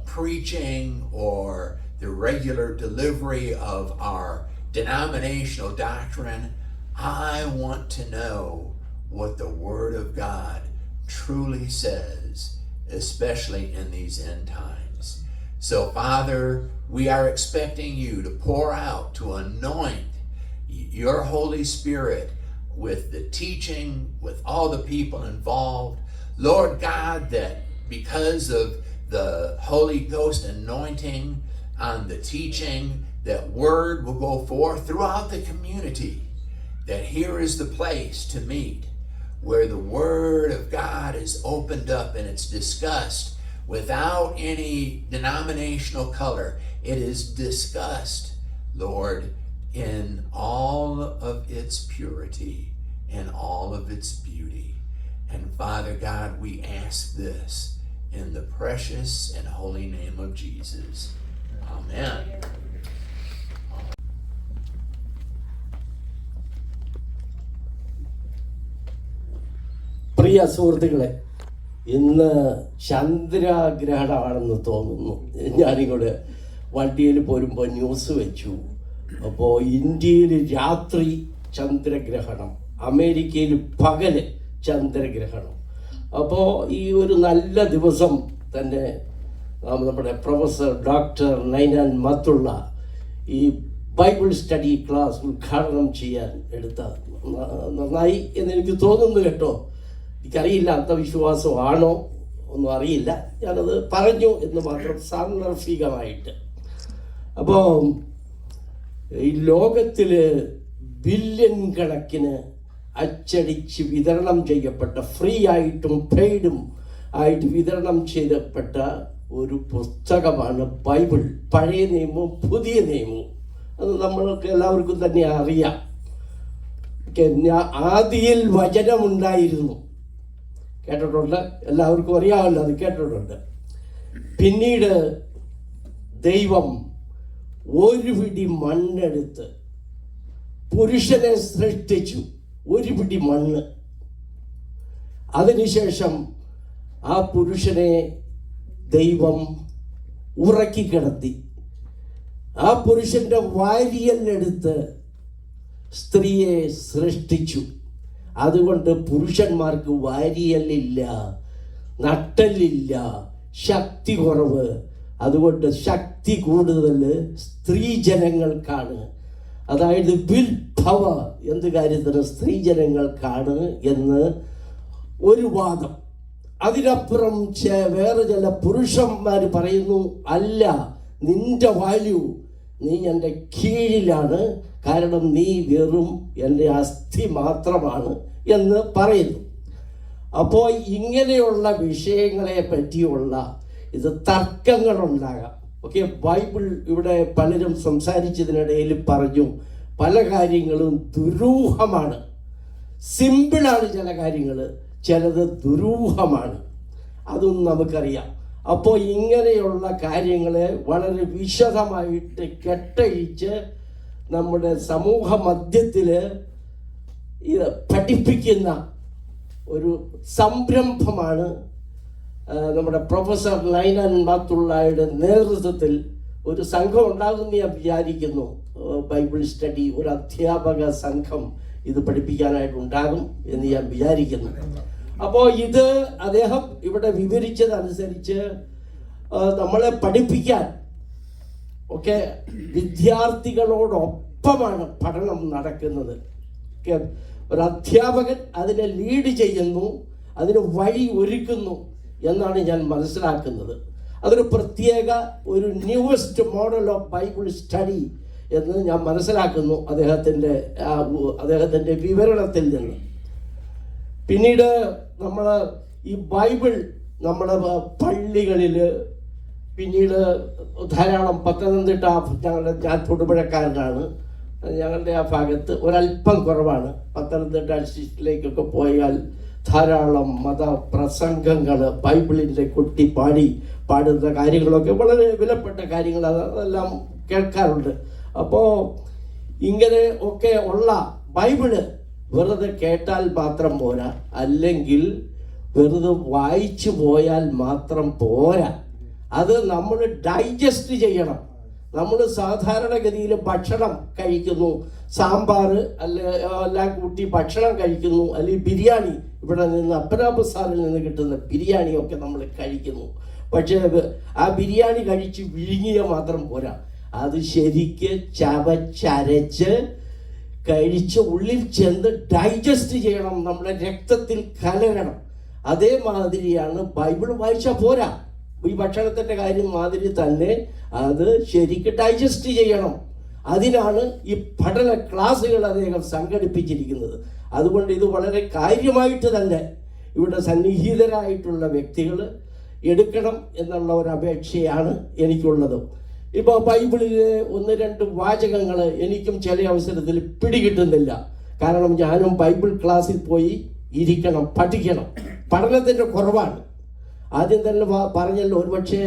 preaching or the regular delivery of our denominational doctrine. I want to know what the Word of God truly says, especially in these end times. So, Father, we are expecting you to pour out, to anoint your Holy Spirit with the teaching, with all the people involved. Lord God, that because of the Holy Ghost anointing on the teaching, that word will go forth throughout the community, that here is the place to meet, where the Word of God is opened up and it's discussed without any denominational color. It is discussed, Lord, in all of its purity and all of its beauty. And Father God, we ask this in the precious and holy name of Jesus. Amen. പ്രിയ സുഹൃത്തുക്കളെ, ഇന്ന് ചന്ദ്രഗ്രഹണമാണെന്ന് തോന്നുന്നു. ഞാനിങ്ങോട്ട് വണ്ടിയിൽ പോരുമ്പോൾ ന്യൂസ് വെച്ചു. അപ്പോൾ ഇന്ത്യയിൽ രാത്രി ചന്ദ്രഗ്രഹണം, അമേരിക്കയിൽ പകല് ചന്ദ്രഗ്രഹണം. അപ്പോൾ ഈ ഒരു നല്ല ദിവസം തന്നെ നമ്മുടെ പ്രൊഫസർ ഡോക്ടർ നൈനാൻ മത്തുള്ള ഈ ബൈബിൾ സ്റ്റഡി ക്ലാസ് ഉദ്ഘാടനം ചെയ്യാൻ എടുത്ത നന്നായി എന്നെനിക്ക് തോന്നുന്നു കേട്ടോ. എനിക്കറിയില്ല അന്ധവിശ്വാസമാണോ ഒന്നും അറിയില്ല, ഞാനത് പറഞ്ഞു എന്ന് മാത്രം സാന്ദർഭികമായിട്ട്. അപ്പോൾ ഈ ലോകത്തിൽ ബില്യൺ കണക്കിന് അച്ചടിച്ച് വിതരണം ചെയ്യപ്പെട്ട, ഫ്രീ ആയിട്ടും പെയ്ഡും ആയിട്ട് വിതരണം ചെയ്യപ്പെട്ട ഒരു പുസ്തകമാണ് ബൈബിൾ. പഴയ നിയമവും പുതിയ നിയമവും അത് നമ്മൾക്ക് എല്ലാവർക്കും തന്നെ അറിയാം. ആദിയിൽ വചനമുണ്ടായിരുന്നു, കേട്ടിട്ടുണ്ട്, എല്ലാവർക്കും അറിയാമല്ലോ, അത് കേട്ടിട്ടുണ്ട്. പിന്നീട് ദൈവം ഒരു പിടി മണ്ണെടുത്ത് പുരുഷനെ സൃഷ്ടിച്ചു, ഒരു പിടി മണ്ണ്. അതിനുശേഷം ആ പുരുഷനെ ദൈവം ഉറക്കിക്കിടത്തി. ആ പുരുഷന്റെ വാരിയല്ലെടുത്ത് സ്ത്രീയെ സൃഷ്ടിച്ചു. അതുകൊണ്ട് പുരുഷന്മാർക്ക് വാരിയല്ലില്ല, നട്ടലില്ല, ശക്തി കുറവ്. അതുകൊണ്ട് ശക്തി കൂടുതൽ സ്ത്രീജനങ്ങൾക്കാണ്. അതായത് വിൽ പവർ എന്ത് കാര്യത്തിന് സ്ത്രീജനങ്ങൾക്കാണ് എന്ന് ഒരു വാദം. അതിനപ്പുറം വേറെ ചില പുരുഷന്മാർ പറയുന്നു, അല്ല, നിന്റെ വാല്യൂ, നീ എൻ്റെ കീഴിലാണ്, കാരണം നീ വെറും എൻ്റെ അസ്ഥി മാത്രമാണ് എന്ന് പറയുന്നു. അപ്പോൾ ഇങ്ങനെയുള്ള വിഷയങ്ങളെ പറ്റിയുള്ള ഇത് തർക്കങ്ങളുണ്ടാകാം. ഓക്കെ, ബൈബിൾ ഇവിടെ പലരും സംസാരിച്ചതിനിടയിൽ പറഞ്ഞു പല കാര്യങ്ങളും ദുരൂഹമാണ്. സിമ്പിളാണ് ചില കാര്യങ്ങൾ, ചിലത് ദുരൂഹമാണ്. അതും നമുക്കറിയാം. അപ്പോൾ ഇങ്ങനെയുള്ള കാര്യങ്ങളെ വളരെ വിശദമായിട്ട് കെട്ടഴിച്ച് നമ്മുടെ സമൂഹ മധ്യത്തിൽ ഇത് പഠിപ്പിക്കുന്ന ഒരു സംരംഭമാണ് നമ്മുടെ പ്രൊഫസർ നൈനാൻ മത്തുള്ളയുടെ നേതൃത്വത്തിൽ ഒരു സംഘം ഉണ്ടാകുമെന്ന് ഞാൻ വിചാരിക്കുന്നു. ബൈബിൾ സ്റ്റഡി, ഒരു അധ്യാപക സംഘം ഇത് പഠിപ്പിക്കാനായിട്ടുണ്ടാകും എന്ന് ഞാൻ വിചാരിക്കുന്നു. അപ്പോൾ ഇത് അദ്ദേഹം ഇവിടെ വിവരിച്ചതനുസരിച്ച് നമ്മളെ പഠിപ്പിക്കാൻ ഒക്കെ വിദ്യാർത്ഥികളോടൊപ്പമാണ് പഠനം നടക്കുന്നത്. ഒരു അധ്യാപകൻ അതിനെ ലീഡ് ചെയ്യുന്നു, അതിന് വഴി ഒരുക്കുന്നു എന്നാണ് ഞാൻ മനസ്സിലാക്കുന്നത്. അതൊരു പ്രത്യേക ഒരു newest model of Bible study എന്ന് ഞാൻ മനസ്സിലാക്കുന്നു അദ്ദേഹത്തിൻ്റെ വിവരണത്തിൽ നിന്ന്. പിന്നീട് നമ്മൾ ഈ ബൈബിൾ നമ്മുടെ പള്ളികളിൽ, പിന്നീട് ധാരാളം പത്തനംതിട്ട, ഞാൻ തൊടുപുഴക്കാരനാണ്, ഞങ്ങളുടെ ആ ഭാഗത്ത് ഒരല്പം കുറവാണ്. പത്തനംതിട്ട ഡിസ്ട്രിക്റ്റിലേക്കൊക്കെ പോയാൽ ധാരാളം മതപ്രസംഗങ്ങൾ ബൈബിളിൻ്റെ പാടുന്ന കാര്യങ്ങളൊക്കെ വളരെ വിലപ്പെട്ട കാര്യങ്ങൾ, അതെല്ലാം കേൾക്കാറുണ്ട്. അപ്പോൾ ഇങ്ങനെ ഒക്കെ ഉള്ള ബൈബിള് വെറുതെ കേട്ടാൽ മാത്രം പോരാ, അല്ലെങ്കിൽ വെറുതെ വായിച്ചു പോയാൽ മാത്രം പോരാ, അത് നമ്മൾ ഡൈജസ്റ്റ് ചെയ്യണം. നമ്മൾ സാധാരണഗതിയിൽ ഭക്ഷണം കഴിക്കുന്നു, സാമ്പാർ എല്ലാം കൂട്ടി ഭക്ഷണം കഴിക്കുന്നു, അല്ലെങ്കിൽ ബിരിയാണി, ഇവിടെ നിന്ന് അപ്പനാബസാറിൽ നിന്ന് കിട്ടുന്ന ബിരിയാണിയൊക്കെ നമ്മൾ കഴിക്കുന്നു. പക്ഷേ ആ ബിരിയാണി കഴിച്ച് വിഴുങ്ങിയ മാത്രം പോരാ, അത് ശരിക്ക് ചവച്ചരച്ച് കഴിച്ച് ഉള്ളിൽ ചെന്ന് ഡൈജസ്റ്റ് ചെയ്യണം, നമ്മുടെ രക്തത്തിൽ കലരണം. അതേമാതിരിയാണ് ബൈബിൾ വായിച്ചാൽ പോരാ, ഈ ഭക്ഷണത്തിൻ്റെ കാര്യം മാതിരി തന്നെ അത് ശരിക്ക് ഡൈജസ്റ്റ് ചെയ്യണം. അതിനാണ് ഈ പഠന ക്ലാസ്സുകൾ അദ്ദേഹം സംഘടിപ്പിച്ചിരിക്കുന്നത്. അതുകൊണ്ട് ഇത് വളരെ കാര്യമായിട്ട് തന്നെ ഇവിടെ സന്നിഹിതരായിട്ടുള്ള വ്യക്തികൾ എടുക്കണം എന്നുള്ള ഒരു അപേക്ഷയാണ് എനിക്കുള്ളത്. ഇപ്പോൾ ബൈബിളിലെ 1-2 വാചകങ്ങൾ എനിക്കും ചില അവസരത്തിൽ പിടികിട്ടുന്നില്ല. കാരണം ഞാനും ബൈബിൾ ക്ലാസ്സിൽ പോയി ഇരിക്കണം, പഠിക്കണം, പഠനത്തിൻ്റെ കുറവാണ്. ആദ്യം തന്നെ പറഞ്ഞല്ലോ, ഒരുപക്ഷെ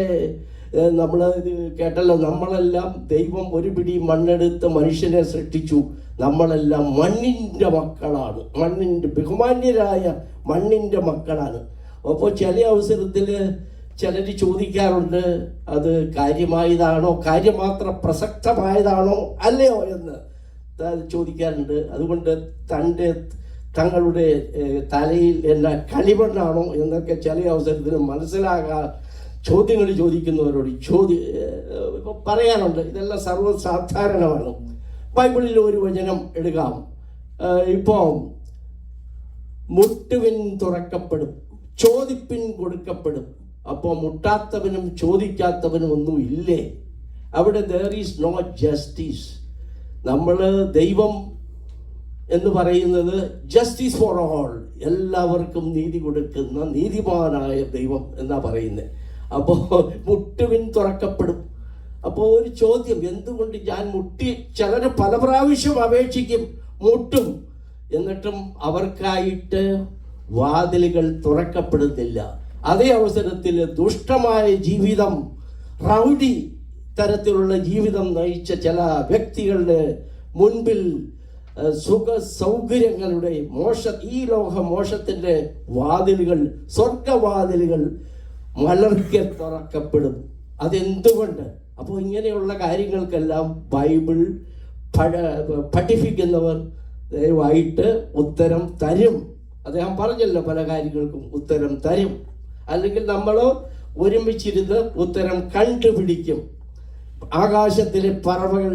നമ്മൾ ഇത് കേട്ടല്ലോ, നമ്മളെല്ലാം ദൈവം ഒരു പിടി മണ്ണെടുത്ത് മനുഷ്യനെ സൃഷ്ടിച്ചു, നമ്മളെല്ലാം മണ്ണിൻ്റെ മക്കളാണ്, ബഹുമാന്യരായ മണ്ണിൻ്റെ മക്കളാണ്. അപ്പോൾ ചില അവസരത്തിൽ ചിലർ ചോദിക്കാറുണ്ട്, അത് കാര്യമായതാണോ, കാര്യമാത്രം പ്രസക്തമായതാണോ അല്ലയോ എന്ന് ചോദിക്കാറുണ്ട്. അതുകൊണ്ട് തങ്ങളുടെ തലയിൽ എന്നാ കളിമണ്ണാണോ എന്നൊക്കെ ചില അവസരത്തിൽ ചോദ്യങ്ങൾ ചോദിക്കുന്നവരോട് പറയാറുണ്ട്. ഇതെല്ലാം സർവ്വസാധാരണമാണ്. ബൈബിളിൽ ഒരു വചനം എടുക്കാം. ഇപ്പോൾ മുട്ടുവിൻ തുറക്കപ്പെടും, ചോദിപ്പിൻ കൊടുക്കപ്പെടും. അപ്പോൾ മുട്ടാത്തവനും ചോദിക്കാത്തവനും ഒന്നും ഇല്ലേ? അവിടെ there is no justice. നമ്മൾ ദൈവം എന്ന് പറയുന്നത് ജസ്റ്റിസ് ഫോർ ഓൾ, എല്ലാവർക്കും നീതി കൊടുക്കുന്ന നീതിമാനായ ദൈവം എന്നാ പറയുന്നത്. അപ്പോൾ മുട്ടുവിൻ തുറക്കപ്പെടും. അപ്പോൾ ഒരു ചോദ്യം, എന്തുകൊണ്ട് ഞാൻ ചിലർ പല പ്രാവശ്യം അപേക്ഷിക്കും, മുട്ടും, എന്നിട്ടും അവർക്കായിട്ട് വാതിലുകൾ തുറക്കപ്പെടുന്നില്ല. അതേ അവസരത്തിൽ ദുഷ്ടമായ ജീവിതം, റൗഡി തരത്തിലുള്ള ജീവിതം നയിച്ച ചില വ്യക്തികളുടെ മുൻപിൽ സുഖ സൗകര്യങ്ങളുടെ ഈ ലോക മോശത്തിൻ്റെ വാതിലുകൾ, സ്വർഗവാതിലുകൾ മലർക്കെ തുറക്കപ്പെടും. അതെന്തുകൊണ്ട്? അപ്പോൾ ഇങ്ങനെയുള്ള കാര്യങ്ങൾക്കെല്ലാം ബൈബിൾ പഠിപ്പിക്കുന്നവർ ദയവായിട്ട് ഉത്തരം തരും. അദ്ദേഹം പറഞ്ഞല്ലോ, പല കാര്യങ്ങൾക്കും ഉത്തരം തരും. അല്ലെങ്കിൽ നമ്മൾ ഒരുമിച്ചിരുന്ന് ഉത്തരം കണ്ടുപിടിക്കും. ആകാശത്തിലെ പറവകൾ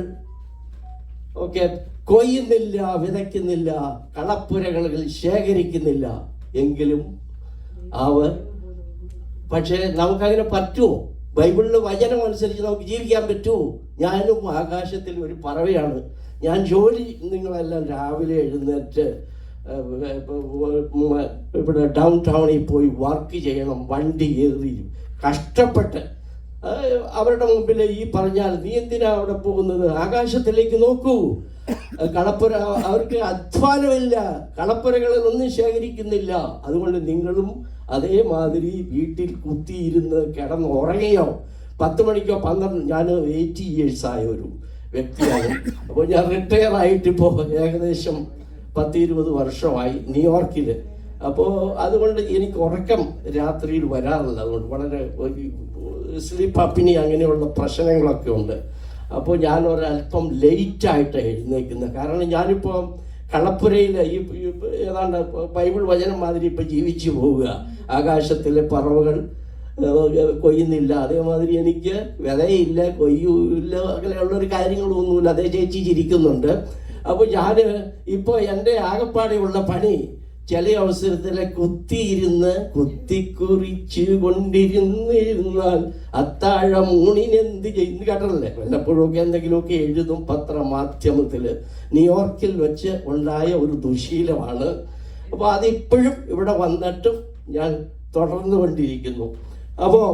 ഒക്കെ കൊയ്യുന്നില്ല, വിതയ്ക്കുന്നില്ല, കളപ്പുരകളിൽ ശേഖരിക്കുന്നില്ല, എങ്കിലും പക്ഷേ നമുക്കങ്ങനെ പറ്റുമോ? ബൈബിളിലെ വചനം അനുസരിച്ച് നമുക്ക് ജീവിക്കാൻ പറ്റുമോ? ഞാനും ആകാശത്തിൽ ഒരു പറവയാണ്. ഞാൻ നിങ്ങളെല്ലാം രാവിലെ എഴുന്നേറ്റ് ഇവിടെ ഡൗൺ ടൗണിൽ പോയി വർക്ക് ചെയ്യണം, വണ്ടി കയറി കഷ്ടപ്പെട്ട് അവരുടെ മുമ്പിൽ ഈ പറഞ്ഞാൽ, നീ എന്തിനാ അവിടെ പോകുന്നത്, ആകാശത്തിലേക്ക് നോക്കൂ, കളപ്പുര, അവർക്ക് അധ്വാനമില്ല, കളപ്പുരകളിൽ ഒന്നും ശേഖരിക്കുന്നില്ല. അതുകൊണ്ട് നിങ്ങളും അതേമാതിരി വീട്ടിൽ കുത്തിയിരുന്ന് കിടന്നുറങ്ങിയോ, 10 മണിക്കോ 12, ഞാൻ 80 years ആയ ഒരു വ്യക്തിയാണ്. അപ്പോൾ ഞാൻ റിട്ടയർ ആയിട്ടിപ്പോൾ ഏകദേശം 10-20 വർഷമായി ന്യൂയോർക്കിൽ. അപ്പോൾ അതുകൊണ്ട് എനിക്ക് ഉറക്കം രാത്രിയിൽ വരാറില്ല. അതുകൊണ്ട് വളരെ സ്ലീപ്പ് അപ്പിനി അങ്ങനെയുള്ള പ്രശ്നങ്ങളൊക്കെ ഉണ്ട്. അപ്പോൾ ഞാൻ ഒരല്പം ലേറ്റായിട്ട് എഴുന്നേക്കുന്നത്. കാരണം ഞാനിപ്പോൾ കളപ്പുരയിൽ ഏതാണ്ട് ബൈബിൾ വചനം മാതിരി ഇപ്പം ജീവിച്ചു പോവുക. ആകാശത്തിലെ പറവകൾ കൊയ്യുന്നില്ല, അതേമാതിരി എനിക്ക് വിതയില്ല, കൊയ്യൂല്ല, അങ്ങനെയുള്ളൊരു കാര്യങ്ങളൊന്നുമില്ല. അതേ ചേച്ചി ചിരിക്കുന്നുണ്ട്. അപ്പോൾ ഞാൻ ഇപ്പോൾ എൻ്റെ ആകപ്പാടെയുള്ള പണി ചില അവസരത്തിൽ കുത്തിക്കുറിച്ച് കൊണ്ടിരുന്നിരുന്നാൽ അത്താഴം ഊണിനെന്ത് ചെയ്യുന്നു കേട്ടല്ലേ. വല്ലപ്പോഴൊക്കെ എന്തെങ്കിലുമൊക്കെ എഴുതും പത്രമാധ്യമത്തിൽ. ന്യൂയോർക്കിൽ വെച്ച് ഉണ്ടായ ഒരു ദുശീലമാണ്. അപ്പോൾ അതിപ്പോഴും ഇവിടെ വന്നിട്ടും ഞാൻ തുടർന്നു കൊണ്ടിരിക്കുന്നു. അപ്പോൾ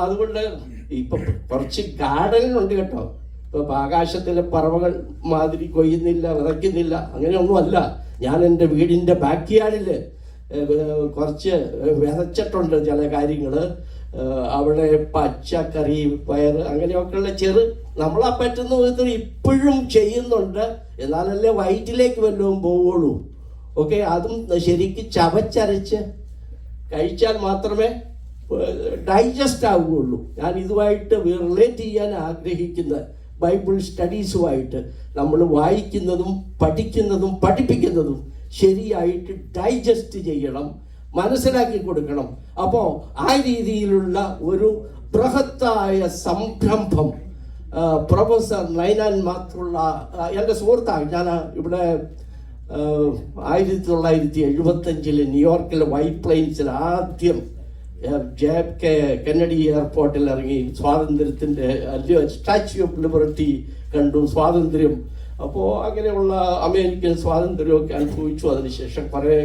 അതുകൊണ്ട് ഇപ്പം കുറച്ച് ഗാർഡനുണ്ട് കേട്ടോ. ഇപ്പം ആകാശത്തിലെ പറവകൾ മാതിരി കൊയ്യുന്നില്ല, വിതയ്ക്കുന്നില്ല, അങ്ങനെയൊന്നുമല്ല. ഞാൻ എൻ്റെ വീടിൻ്റെ ബാക്ക്യാർഡിൽ കുറച്ച് വിതച്ചിട്ടുണ്ട് ചില കാര്യങ്ങൾ. അവിടെ പച്ചക്കറി, പയർ, അങ്ങനെയൊക്കെയുള്ള നമ്മളെ പറ്റുന്ന വിധത്തിൽ ഇപ്പോഴും ചെയ്യുന്നുണ്ട്. എന്നാലല്ലേ വയറ്റിലേക്ക് വല്ലതും പോവുള്ളൂ. ഓക്കെ, അതും ശരിക്കും ചവച്ചരച്ച് കഴിച്ചാൽ മാത്രമേ ഡൈജസ്റ്റ് ആവുകയുള്ളൂ. ഞാൻ ഇതുമായിട്ട് റിലേറ്റ് ചെയ്യാൻ ആഗ്രഹിക്കുന്ന ബൈബിൾ സ്റ്റഡീസുമായിട്ട് നമ്മൾ വായിക്കുന്നതും പഠിക്കുന്നതും പഠിപ്പിക്കുന്നതും ശരിയായിട്ട് ഡൈജസ്റ്റ് ചെയ്യണം, മനസ്സിലാക്കി കൊടുക്കണം. അപ്പോൾ ആ രീതിയിലുള്ള ഒരു ബൃഹത്തായ സംരംഭം പ്രൊഫസർ നൈനാൻ മാത്രമുള്ള എൻ്റെ സുഹൃത്താണ്. ഞാൻ ഇവിടെ 1975 ന്യൂയോർക്കിലെ വൈറ്റ് പ്ലെയിൻസിൽ ആദ്യം കെന്നഡി എയർപോർട്ടിൽ ഇറങ്ങി സ്വാതന്ത്ര്യത്തിൻ്റെ സ്റ്റാച്യു ഓഫ് ലിബർട്ടി കണ്ടു, സ്വാതന്ത്ര്യം. അപ്പോൾ അങ്ങനെയുള്ള അമേരിക്കൻ സ്വാതന്ത്ര്യമൊക്കെ അനുഭവിച്ചു. അതിനുശേഷം കുറേ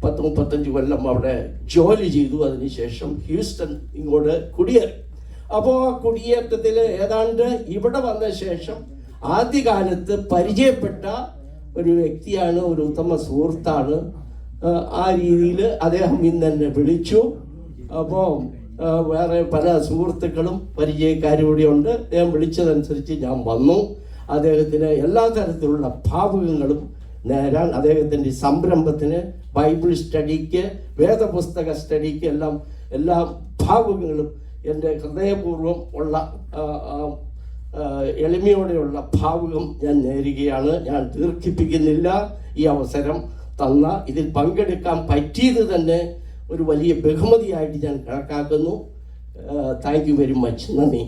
10-35 കൊല്ലം അവിടെ ജോലി ചെയ്തു. അതിനുശേഷം ഹ്യൂസ്റ്റൺ ഇങ്ങോട്ട് കുടിയേറി. അപ്പോൾ ആ കുടിയേറ്റത്തിൽ ഏതാണ്ട് ഇവിടെ വന്ന ശേഷം ആദ്യകാലത്ത് പരിചയപ്പെട്ട ഒരു വ്യക്തിയാണ്, ഒരു ഉത്തമ സുഹൃത്താണ്. ആ രീതിയിൽ അദ്ദേഹം ഇന്ന് എന്നെ വിളിച്ചു. അപ്പോൾ വേറെ പല സുഹൃത്തുക്കളും പരിചയക്കാരും കൂടി ഉണ്ട്. അദ്ദേഹം വിളിച്ചതനുസരിച്ച് ഞാൻ വന്നു. അദ്ദേഹത്തിന് എല്ലാ തരത്തിലുള്ള ഭാവുകങ്ങളും നേരാൻ, അദ്ദേഹത്തിൻ്റെ സംരംഭത്തിന്, ബൈബിൾ സ്റ്റഡിക്ക്, വേദപുസ്തക സ്റ്റഡിക്ക് എല്ലാ ഭാവുകങ്ങളും എൻ്റെ ഹൃദയപൂർവ്വം ഉള്ള എളിമയോടെയുള്ള ഭാവുകം ഞാൻ നേരുകയാണ്. ഞാൻ ദീർഘിപ്പിക്കുന്നില്ല. ഈ അവസരം തന്ന, ഇതിൽ പങ്കെടുക്കാൻ പറ്റിയത് തന്നെ ഒരു വലിയ ബഹുമതിയായിട്ട് ഞാൻ കണക്കാക്കുന്നു. Thank you very much. നന്ദി.